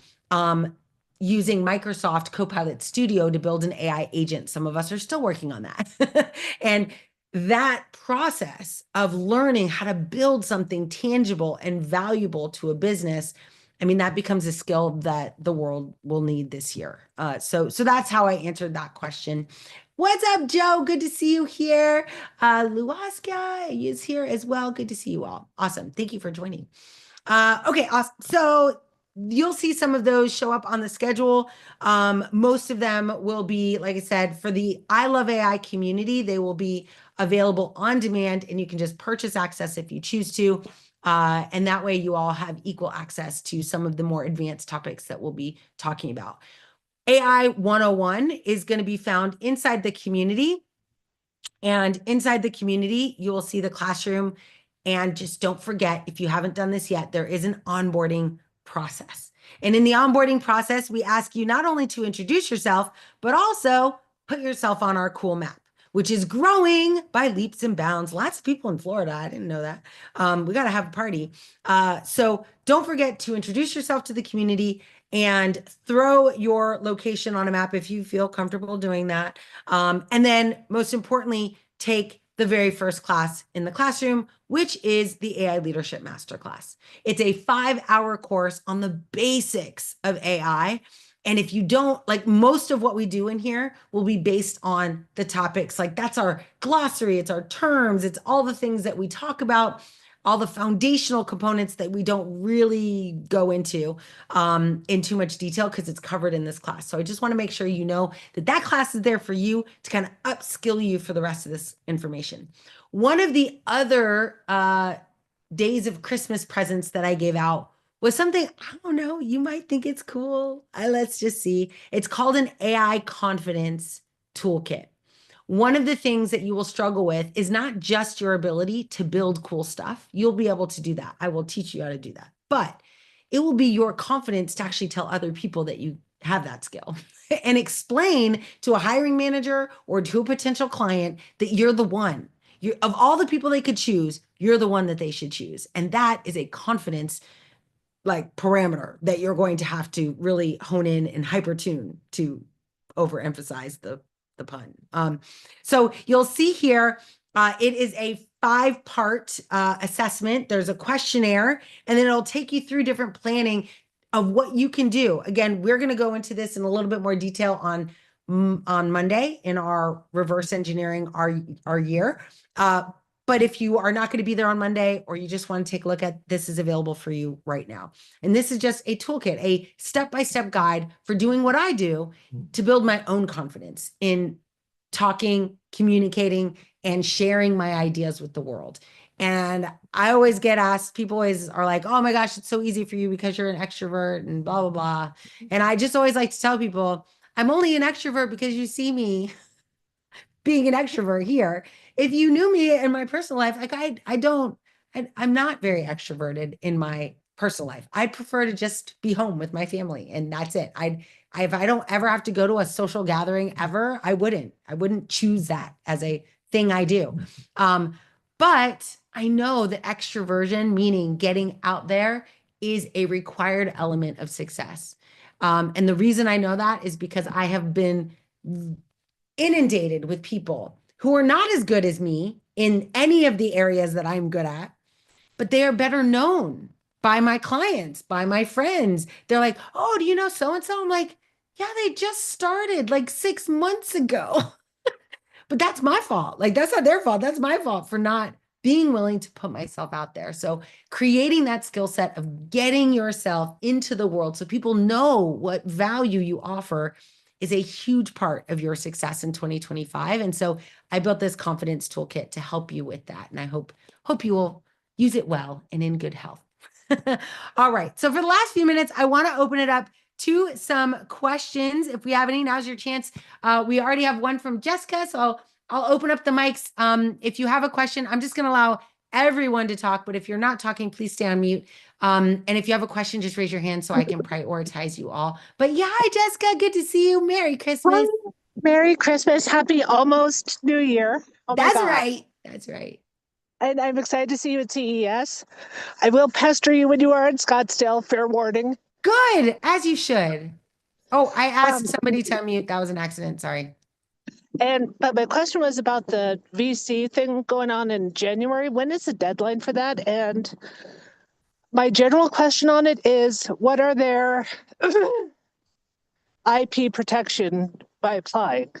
using Microsoft Copilot Studio to build an AI agent. Some of us are still working on that. And that process of learning how to build something tangible and valuable to a business, I mean, that becomes a skill that the world will need this year. So that's how I answered that question. What's up, Joe? Good to see you here. Luaska is here as well. Good to see you all. Awesome. Thank you for joining. Okay, awesome. So you'll see some of those show up on the schedule. Most of them will be, like I said, for the I Love AI community, they will be available on demand and you can just purchase access if you choose to. And that way you all have equal access to some of the more advanced topics that we'll be talking about. AI 101 is going to be found inside the community. And inside the community, you will see the classroom. And just don't forget, if you haven't done this yet, there is an onboarding process. And in the onboarding process, we ask you not only to introduce yourself, but also put yourself on our cool map, which is growing by leaps and bounds. Lots of people in Florida. I didn't know that. We got to have a party. So don't forget to introduce yourself to the community and throw your location on a map if you feel comfortable doing that. And then most importantly, take the very first class in the classroom, which is the AI Leadership Masterclass. It's a 5-hour course on the basics of AI. And if you don't, like, most of what we do in here will be based on the topics. Like, that's our glossary, it's our terms, it's all the things that we talk about, all the foundational components that we don't really go into in too much detail because it's covered in this class. So I just want to make sure you know that that class is there for you to kind of upskill you for the rest of this information. One of the other days of Christmas presents that I gave out was something, I don't know, you might think it's cool. Let's just see. It's called an AI confidence toolkit. One of the things that you will struggle with is not just your ability to build cool stuff. You'll be able to do that. I will teach you how to do that. But it will be your confidence to actually tell other people that you have that skill and explain to a hiring manager or to a potential client that you're the one. Of all the people they could choose, you're the one that they should choose. And that is a confidence like parameter that you're going to have to really hone in and hyper tune to overemphasize the pun. So you'll see here, it is a 5-part assessment. There's a questionnaire, and then it'll take you through different planning of what you can do. Again, we're going to go into this in a little bit more detail on Monday in our reverse engineering our year. But if you are not going to be there on Monday, or you just want to take a look at, this is available for you right now. And this is just a toolkit, a step-by-step guide for doing what I do to build my own confidence in talking, communicating, and sharing my ideas with the world. And I always get asked, people always are like, oh my gosh, it's so easy for you because you're an extrovert and blah, blah, blah. And I just always like to tell people, I'm only an extrovert because you see me being an extrovert here. If you knew me in my personal life, like I'm not very extroverted in my personal life. I'd prefer to just be home with my family and that's it. If I don't ever have to go to a social gathering ever, I wouldn't choose that as a thing I do. But I know that extroversion, meaning getting out there, is a required element of success. And the reason I know that is because I have been inundated with people who are not as good as me in any of the areas that I'm good at, but they are better known by my clients, by my friends. They're like, oh, do you know so-and-so? I'm like, yeah, they just started like 6 months ago. But that's my fault. Like, that's not their fault. That's my fault for not being willing to put myself out there. So creating that skill set of getting yourself into the world so people know what value you offer is a huge part of your success in 2025. And so I built this confidence toolkit to help you with that. And I hope you will use it well and in good health. All right. So for the last few minutes, I want to open it up to some questions. If we have any, now's your chance. We already have one from Jessica, so I'll open up the mics. If you have a question, I'm just going to allow everyone to talk, but if you're not talking, please stay on mute. And if you have a question, just raise your hand so I can prioritize you all. But yeah, hi, Jessica. Good to see you. Merry Christmas. Hi. Merry Christmas. Happy almost New Year. Oh my That's God. right. That's right. And I'm excited to see you at CES. I will pester you when you are in Scottsdale, fair warning. Good, as you should. Oh, I asked Um, somebody to unmute. That was an accident. Sorry. But my question was about the VC thing going on in January. When is the deadline for that? And my general question on it is, what are their IP protection by applying,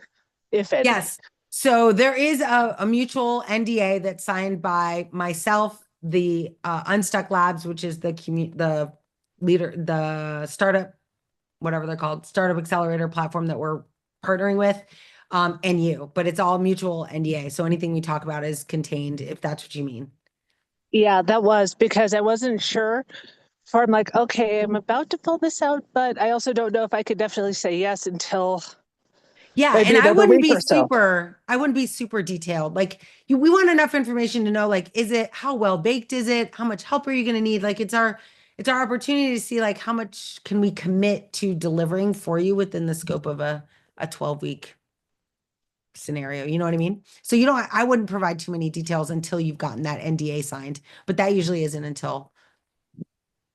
if any? Yes. So there is a mutual NDA that's signed by myself, the Unstuck Labs, which is the leader, the startup, whatever they're called, startup accelerator platform that we're partnering with, and you. But it's all mutual NDA. So anything we talk about is contained, if that's what you mean. Yeah, that was because I wasn't sure. So I'm like, okay, I'm about to fill this out, but I also don't know if I could definitely say yes until Yeah, and maybe another week or so. I wouldn't be super detailed. Like we want enough information to know, like, how well baked is it? How much help are you going to need? Like it's our opportunity to see like how much can we commit to delivering for you within the scope of a 12-week scenario. You know what I mean? So I wouldn't provide too many details until you've gotten that NDA signed, but that usually isn't until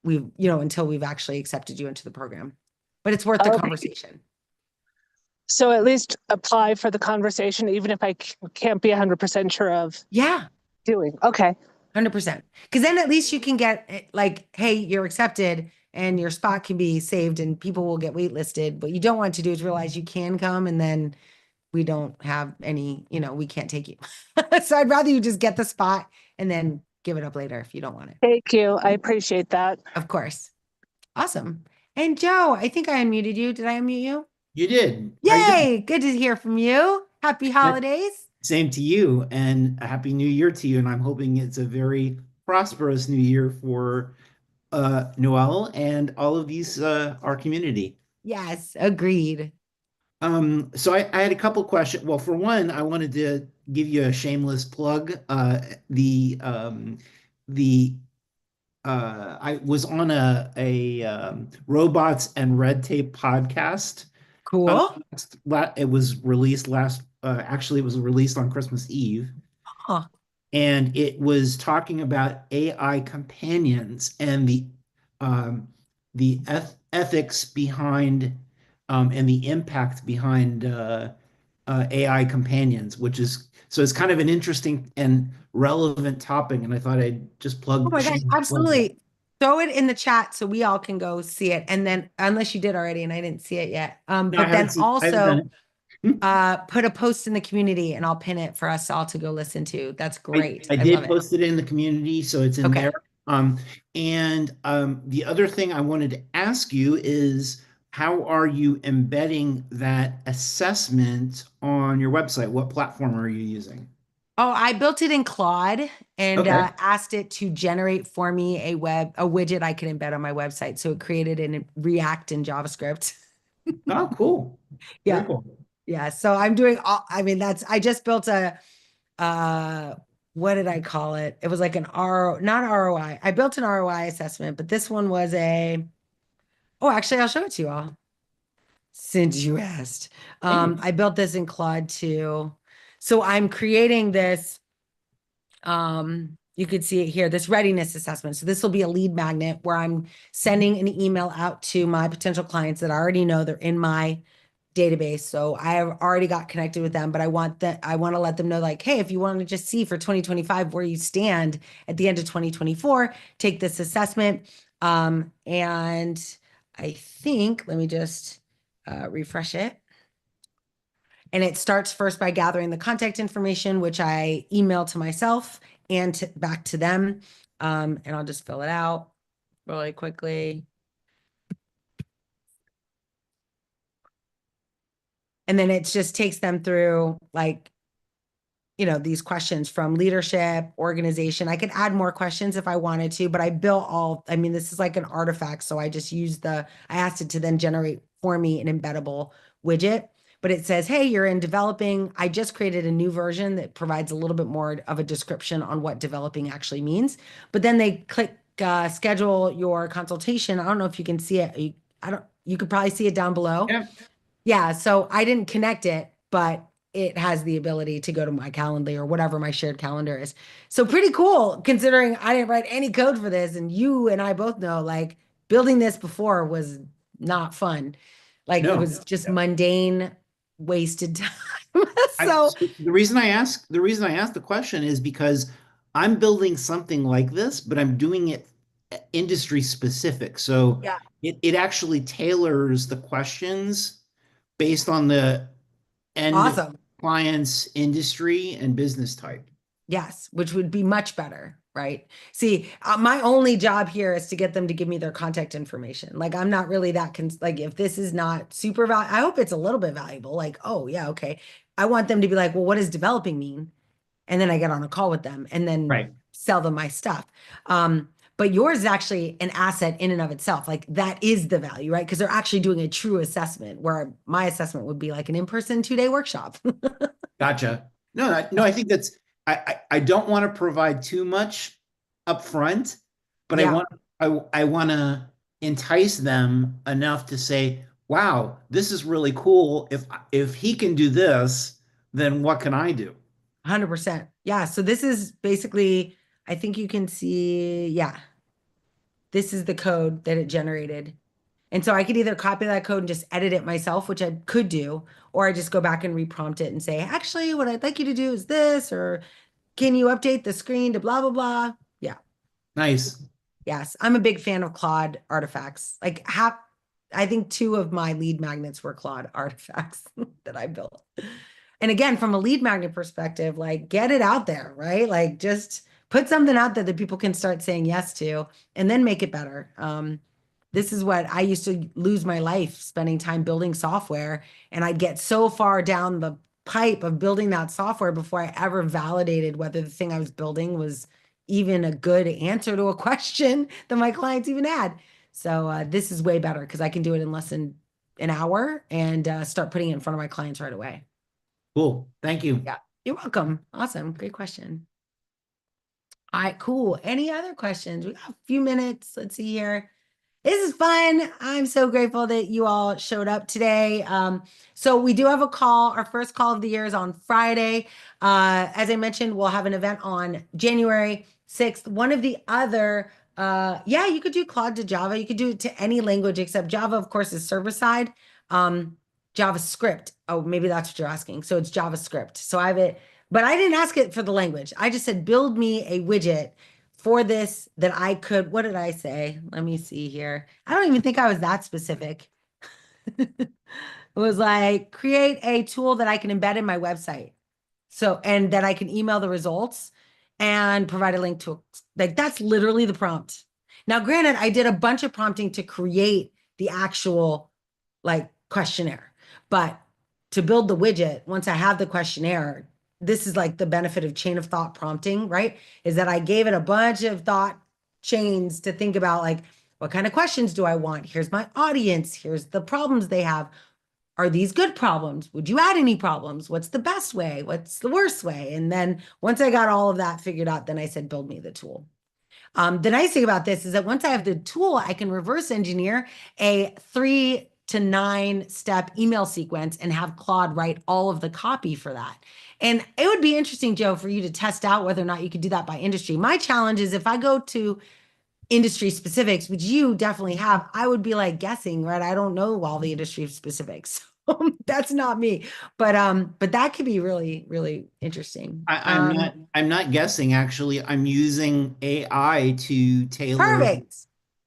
until we've actually accepted you into the program. But it's worth the Okay. conversation. So at least apply for the conversation, even if I can't be 100% sure of Yeah. doing. Okay. 100%. Because then at least you can get like, hey, you're accepted and your spot can be saved and people will get waitlisted. What you don't want to do is realize you can come and then we don't have any, we can't take you. So I'd rather you just get the spot and then give it up later if you don't want it. Thank you. I appreciate that. Of course. Awesome. And Joe, I think I unmuted you. Did I unmute you? You did. How you doing? Yay! Good to hear from you. Happy holidays. Same to you, and a happy new year to you. And I'm hoping it's a very prosperous new year for Noelle and all of these our community. Yes, agreed. So I had a couple questions. Well, for one, I wanted to give you a shameless plug. The I was on a robots and red tape podcast. Cool. It was released last. Actually, it was released on Christmas Eve. Huh. And it was talking about AI companions and the ethics behind and the impact behind AI companions, which is so it's kind of an interesting and relevant topic. And I thought I'd just Oh my gosh, plug that. absolutely. Throw it in the chat so we all can go see it. And then, unless you did already and I didn't see it yet. No, But then I haven't done also it. put a post in the community and I'll pin it for us all to go listen to. That's great. I I did love it. post it in the community, so it's in Okay. there. The other thing I wanted to ask you is how are you embedding that assessment on your website? What platform are you using? Oh, I built it in Claude and Okay. asked it to generate for me a widget I could embed on my website. So it created in React and JavaScript. Oh, cool. Yeah. Very cool. Yeah. So I'm doing I just built what did I call it? It was like not ROI. I built an ROI assessment, but this one was actually, I'll show it to you all since you asked. I built this in Claude too. So I'm creating this, you could see it here, this readiness assessment. So this will be a lead magnet where I'm sending an email out to my potential clients that I already know they're in my database. So I have already got connected with them, but I want to let them know like, hey, if you want to just see for 2025 where you stand at the end of 2024, take this assessment. And I think, let me just refresh it. And it starts first by gathering the contact information, which I email to myself and back to them. And I'll just fill it out really quickly. And then it just takes them through like, these questions from leadership, organization. I could add more questions if I wanted to, but this is like an artifact. So I just I asked it to then generate for me an embeddable widget, but it says, hey, you're in developing. I just created a new version that provides a little bit more of a description on what developing actually means. But then they click schedule your consultation. I don't know if you can see it. You could probably see it down below. Yeah. Yeah, so I didn't connect it, but it has the ability to go to my Calendly or whatever my shared calendar is. So pretty cool considering I didn't write any code for this. And you and I both know like building this before was not fun. Like it was just mundane, wasted time. So the reason I asked the question is because I'm building something like this, but I'm doing it industry specific. So yeah, it actually tailors the questions based on the end awesome. client's industry and business type. Yes, which would be much better, right? See, my only job here is to get them to give me their contact information. Like, I'm not really that, like, if this is not super valuable, I hope it's a little bit valuable. Like, oh, yeah, okay. I want them to be like, well, what does developing mean? And then I get on a call with them and then sell them my stuff. but yours is actually an asset in and of itself. Like that is the value, right? Because they're actually doing a true assessment, where my assessment would be like an in-person 2-day workshop. Gotcha. No, I think that's I don't want to provide too much upfront, but Yeah, I want to entice them enough to say, "Wow, this is really cool. If he can do this, then what can I do?" 100%. Yeah, so this is basically, I think you can see, yeah, this is the code that it generated. And so I could either copy that code and just edit it myself, which I could do, or I just go back and reprompt it and say, actually, what I'd like you to do is this, or can you update the screen to blah, blah, blah. Yeah. Nice. Yes. I'm a big fan of Claude artifacts. Like I think 2 of my lead magnets were Claude artifacts that I built. And again, from a lead magnet perspective, like get it out there, right? Like just put something out there that people can start saying yes to and then make it better. This is what I used to lose my life spending time building software. And I'd get so far down the pipe of building that software before I ever validated whether the thing I was building was even a good answer to a question that my clients even had. So this is way better because I can do it in less than an hour and start putting it in front of my clients right away. Cool. Thank you. Yeah, you're welcome. Awesome. Great question. All right, cool. Any other questions? We got a few minutes. Let's see here. This is fun. I'm so grateful that you all showed up today. So we do have a call. Our first call of the year is on Friday. As I mentioned, we'll have an event on January 6th. One of the other, yeah, you could do Claude to Java. You could do it to any language except Java, of course, is server side. JavaScript. Oh, maybe that's what you're asking. So it's JavaScript. So I have it, but I didn't ask it for the language. I just said, build me a widget for this that I could, what did I say? Let me see here. I don't even think I was that specific. It was like, create a tool that I can embed in my website. So, and that I can email the results and provide a link to, like, that's literally the prompt. Now, granted, I did a bunch of prompting to create the actual like questionnaire, but to build the widget, once I have the questionnaire, this is like the benefit of chain of thought prompting, right? Is that I gave it a bunch of thought chains to think about, like, what kind of questions do I want? Here's my audience. Here's the problems they have. Are these good problems? Would you add any problems? What's the best way? What's the worst way? And then once I got all of that figured out, then I said, build me the tool. The nice thing about this is that once I have the tool, I can reverse engineer a 3 to 9 step email sequence and have Claude write all of the copy for that. And it would be interesting, Joe, for you to test out whether or not you could do that by industry. My challenge is if I go to industry specifics, which you definitely have, I would be like guessing, right? I don't know all the industry specifics. So that's not me. But that could be really, really interesting. I'm not guessing actually. I'm using AI to Perfect.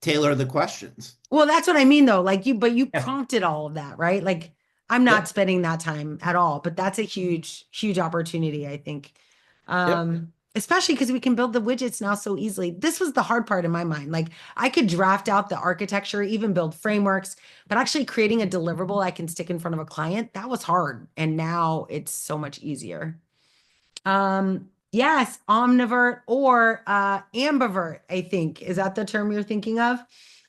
tailor the questions. Well, that's what I mean though. Like but you Yeah. prompted all of that, right? Like I'm not Yep. spending that time at all, but that's a huge, huge opportunity, I think. Yep. Especially because we can build the widgets now so easily. This was the hard part in my mind. Like I could draft out the architecture, even build frameworks, but actually creating a deliverable I can stick in front of a client, that was hard. And now it's so much easier. Yes, omnivert or ambivert, I think. Is that the term you're thinking of?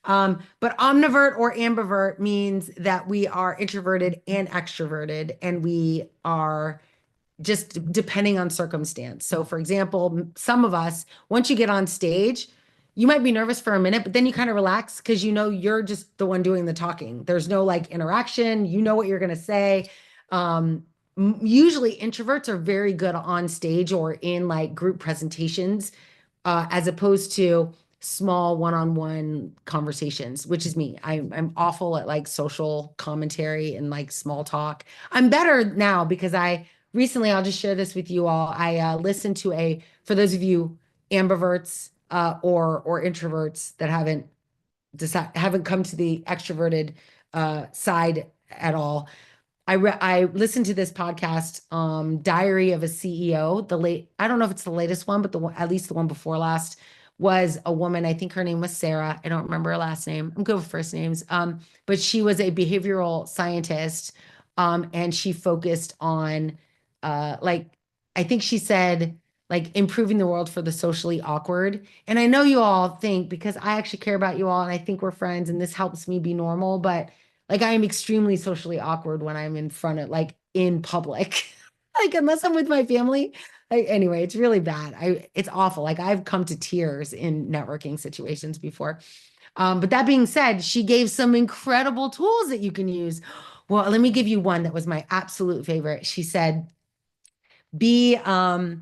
But omnivert or ambivert means that we are introverted and extroverted, and we are just depending on circumstance. So, for example, some of us, once you get on stage, you might be nervous for a minute, but then you kind of relax because you know you're just the one doing the talking. There's no like interaction. You know what you're going to say. Usually introverts are very good on stage or in like group presentations, as opposed to small one-on-one conversations, which is me. I'm awful at like social commentary and like small talk. I'm better now because recently, I'll just share this with you all. I listened to for those of you ambiverts or introverts that haven't come to the extroverted side at all. I listened to this podcast, Diary of a CEO. I don't know if it's the latest one, but at least the one before last was a woman. I think her name was Sarah. I don't remember her last name. I'm good with first names. But she was a behavioral scientist, and she focused on, like, I think she said like improving the world for the socially awkward. And I know you all think, because I actually care about you all and I think we're friends and this helps me be normal, but like I am extremely socially awkward when I'm in front of like in public. Like unless I'm with my family. Anyway, it's really bad. It's awful. Like I've come to tears in networking situations before. But that being said, she gave some incredible tools that you can use. Well, let me give you one that was my absolute favorite. She said, be oh,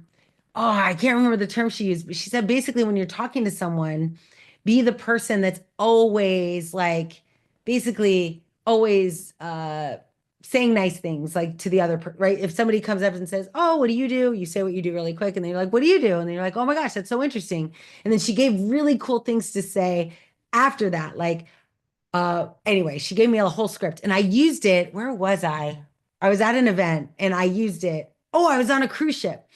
I can't remember the term she used, but she said basically when you're talking to someone, be the person that's always like basically always saying nice things like to the right? If somebody comes up and says, "Oh, what do?" You say what you do really quick, and then you're like, "What do?" And then you're like, "Oh my gosh, that's so interesting." And then she gave really cool things to say after that, like anyway, she gave me a whole script and I used it. Where was I? I was at an event and I used it. Oh, I was on a cruise ship.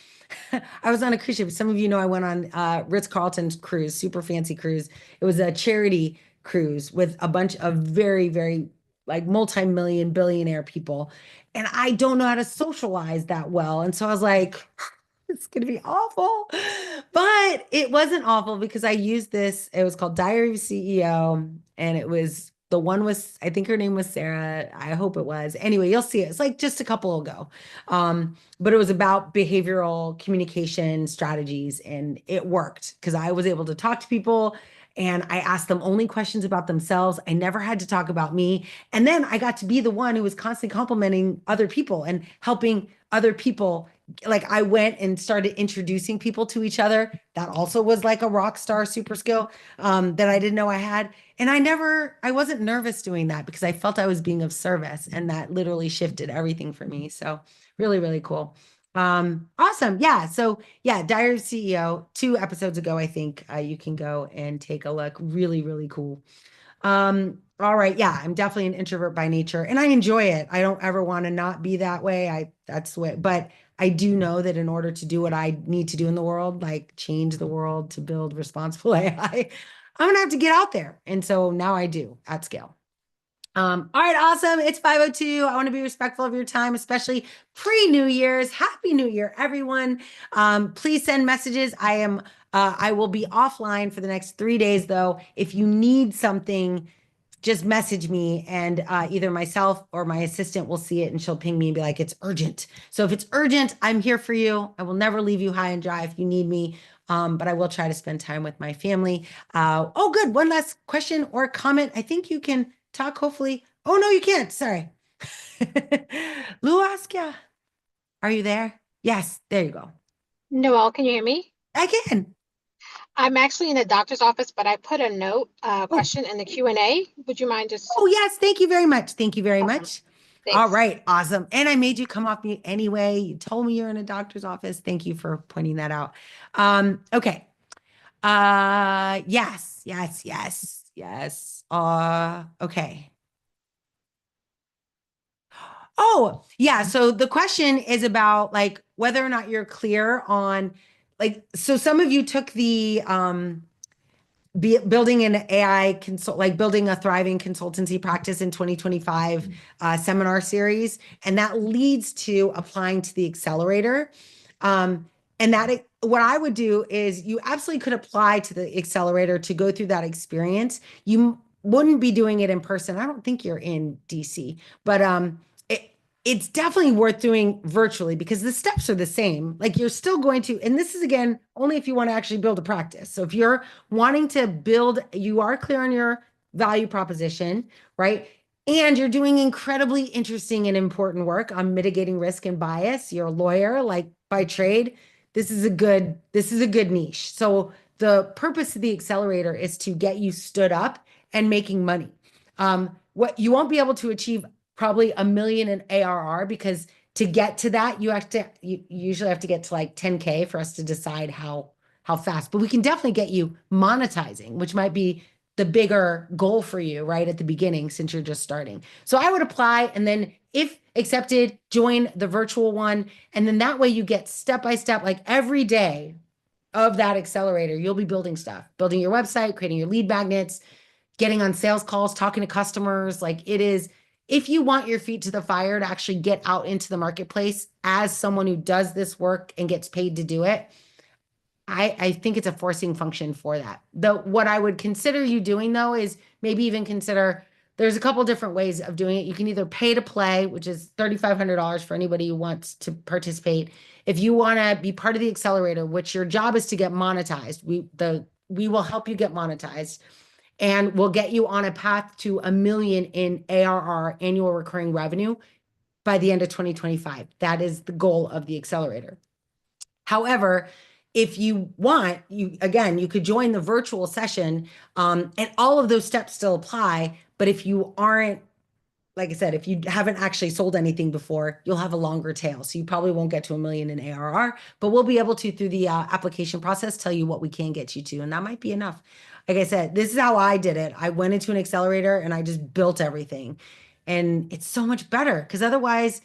I was on a cruise ship. Some of you know I went on Ritz-Carlton's cruise, super fancy cruise. It was a charity cruise with a bunch of very, very like multi-million billionaire people. And I don't know how to socialize that well. And so I was like, it's going to be awful. But it wasn't awful because I used this. It was called Diary of a CEO. And it was the one was, I think her name was Sarah. I hope it was. Anyway, you'll see it. It's like just a couple ago. But it was about behavioral communication strategies. And it worked because I was able to talk to people and I asked them only questions about themselves. I never had to talk about me. And then I got to be the one who was constantly complimenting other people and helping other people. Like I went and started introducing people to each other. That also was like a rock star super skill that I didn't know I had. And I wasn't nervous doing that because I felt I was being of service and that literally shifted everything for me. So really, really cool. Awesome. Yeah. So yeah, Diary of CEO, 2 episodes ago, I think you can go and take a look. Really, really cool. All right. Yeah, I'm definitely an introvert by nature and I enjoy it. I don't ever want to not be that way. That's the way, but I do know that in order to do what I need to do in the world, like change the world to build responsible AI, I'm gonna have to get out there. And so now I do at scale. All right, awesome. It's 5:02. I want to be respectful of your time, especially pre-New Year's. Happy New Year, everyone. Please send messages. I will be offline for the next 3 days, though. If you need something, just message me and either myself or my assistant will see it and she'll ping me and be like, it's urgent. So if it's urgent, I'm here for you. I will never leave you high and dry if you need me. But I will try to spend time with my family. Oh, good. One last question or comment. I think you can talk, hopefully. Oh, no, you can't. Sorry. Lou Askia, are you there? Yes, there you go. Noelle, can you hear me? I can. I'm actually in the doctor's office, but I put a note Oh. question in the Q&A. Would you mind just? Oh, yes. Thank you very much. Thank you very Awesome. much. All Thanks. right. Awesome. And I made you come off mute anyway. You told me you're in a doctor's office. Thank you for pointing that out. Okay. Yes, yes, yes, yes. Okay. Oh, yeah. So the question is about like whether or not you're clear on like, so some of you took the building an AI like building a thriving consultancy practice in 2025 seminar series, and that leads to applying to the accelerator. And that what I would do is you absolutely could apply to the accelerator to go through that experience. You wouldn't be doing it in person. I don't think you're in DC, but it's definitely worth doing virtually because the steps are the same. Like you're still going to, and this is again, only if you want to actually build a practice. So if you're wanting to build, you are clear on your value proposition, right? And you're doing incredibly interesting and important work on mitigating risk and bias. You're a lawyer, like by trade. This is a good niche. So the purpose of the accelerator is to get you stood up and making money. What you won't be able to achieve probably 1 million in ARR because to get to that, you usually have to get to like 10K for us to decide how fast. But we can definitely get you monetizing, which might be the bigger goal for you right at the beginning since you're just starting. So I would apply and then if accepted, join the virtual one. And then that way you get step by step, like every day of that accelerator, you'll be building stuff, building your website, creating your lead magnets, getting on sales calls, talking to customers. Like it is, if you want your feet to the fire to actually get out into the marketplace as someone who does this work and gets paid to do it, I think it's a forcing function for that. What I would consider you doing though is maybe even consider there's a couple different ways of doing it. You can either pay to play, which is $3,500 for anybody who wants to participate. If you want to be part of the accelerator, which your job is to get monetized, we will help you get monetized and we'll get you on a path to 1 million in ARR, annual recurring revenue, by the end of 2025. That is the goal of the accelerator. However, if you want, you could join the virtual session, and all of those steps still apply. But if you aren't, like I said, if you haven't actually sold anything before, you'll have a longer tail. So you probably won't get to 1 million in ARR, but we'll be able to, through the application process, tell you what we can get you to. And that might be enough. Like I said, this is how I did it. I went into an accelerator and I just built everything. And it's so much better because otherwise,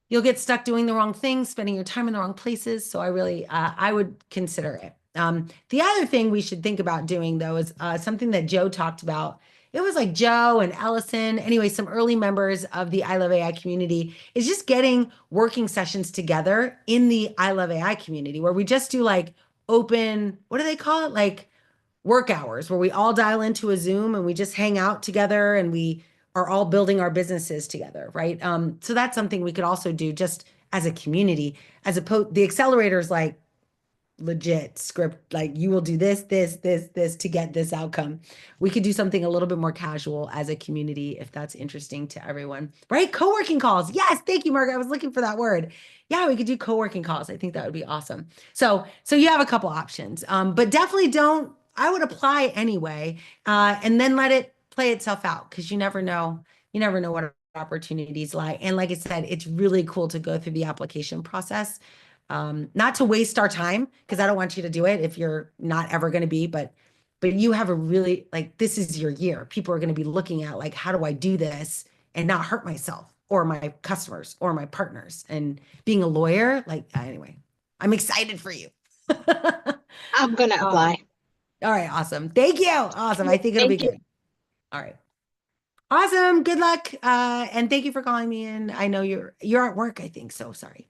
you'll get stuck doing the wrong things, spending your time in the wrong places. So I would consider it. The other thing we should think about doing though is something that Joe talked about. It was like Joe and Ellison, anyway, some early members of the I Love AI community is just getting working sessions together in the I Love AI community where we just do like open, what do they call it? Like work hours where we all dial into a Zoom and we just hang out together and we are all building our businesses together, right? So that's something we could also do just as a community, as opposed the accelerator is like legit script, like you will do this, this to get this outcome. We could do something a little bit more casual as a community if that's interesting to everyone, right? Co-working calls. Yes, thank you, Margaret. I was looking for that word. Yeah, we could do co-working calls. I think that would be awesome. So you have a couple options, but definitely don't. I would apply anyway, and then let it play itself out because you never know. You never know what opportunities lie. And like I said, it's really cool to go through the application process. Not to waste our time because I don't want you to do it if you're not ever going to be, but you have a really like this is your year. People are going to be looking at like, how do I do this and not hurt myself or my customers or my partners? And being a lawyer, like anyway, I'm excited for you. I'm gonna apply. All right, awesome. Thank you. Awesome. I think it'll be Thank you. good. All right. Awesome. Good luck. And thank you for calling me in. I know you're at work, I think. So sorry.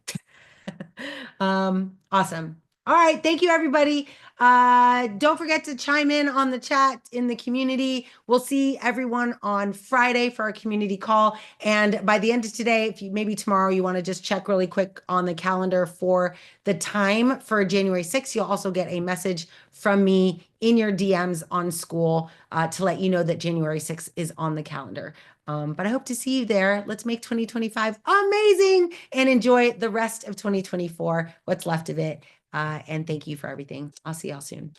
Awesome. All right. Thank you, everybody. Don't forget to chime in on the chat in the community. We'll see everyone on Friday for our community call. And by the end of today, if you maybe tomorrow you want to just check really quick on the calendar for the time for January 6th, you'll also get a message from me in your DMs on school to let you know that January 6th is on the calendar. But I hope to see you there. Let's make 2025 amazing and enjoy the rest of 2024, what's left of it. And thank you for everything. I'll see y'all soon.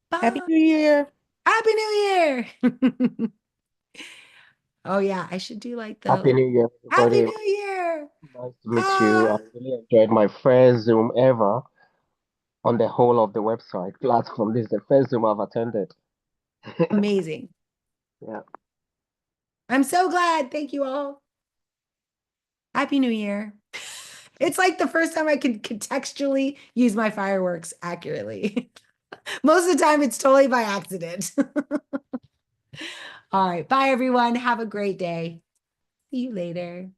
Bye. Happy New Year. Happy New Year. Oh yeah, I should do like the Happy New Year, Happy everybody. New Year. Nice to meet you. I really enjoyed my first Zoom ever on the whole of the website platform. This is the first Zoom I've attended. Amazing. Yeah. I'm so glad. Thank you all. Happy New Year. It's like the first time I could contextually use my fireworks accurately. Most of the time, it's totally by accident. All right. Bye, everyone. Have a great day. See you later.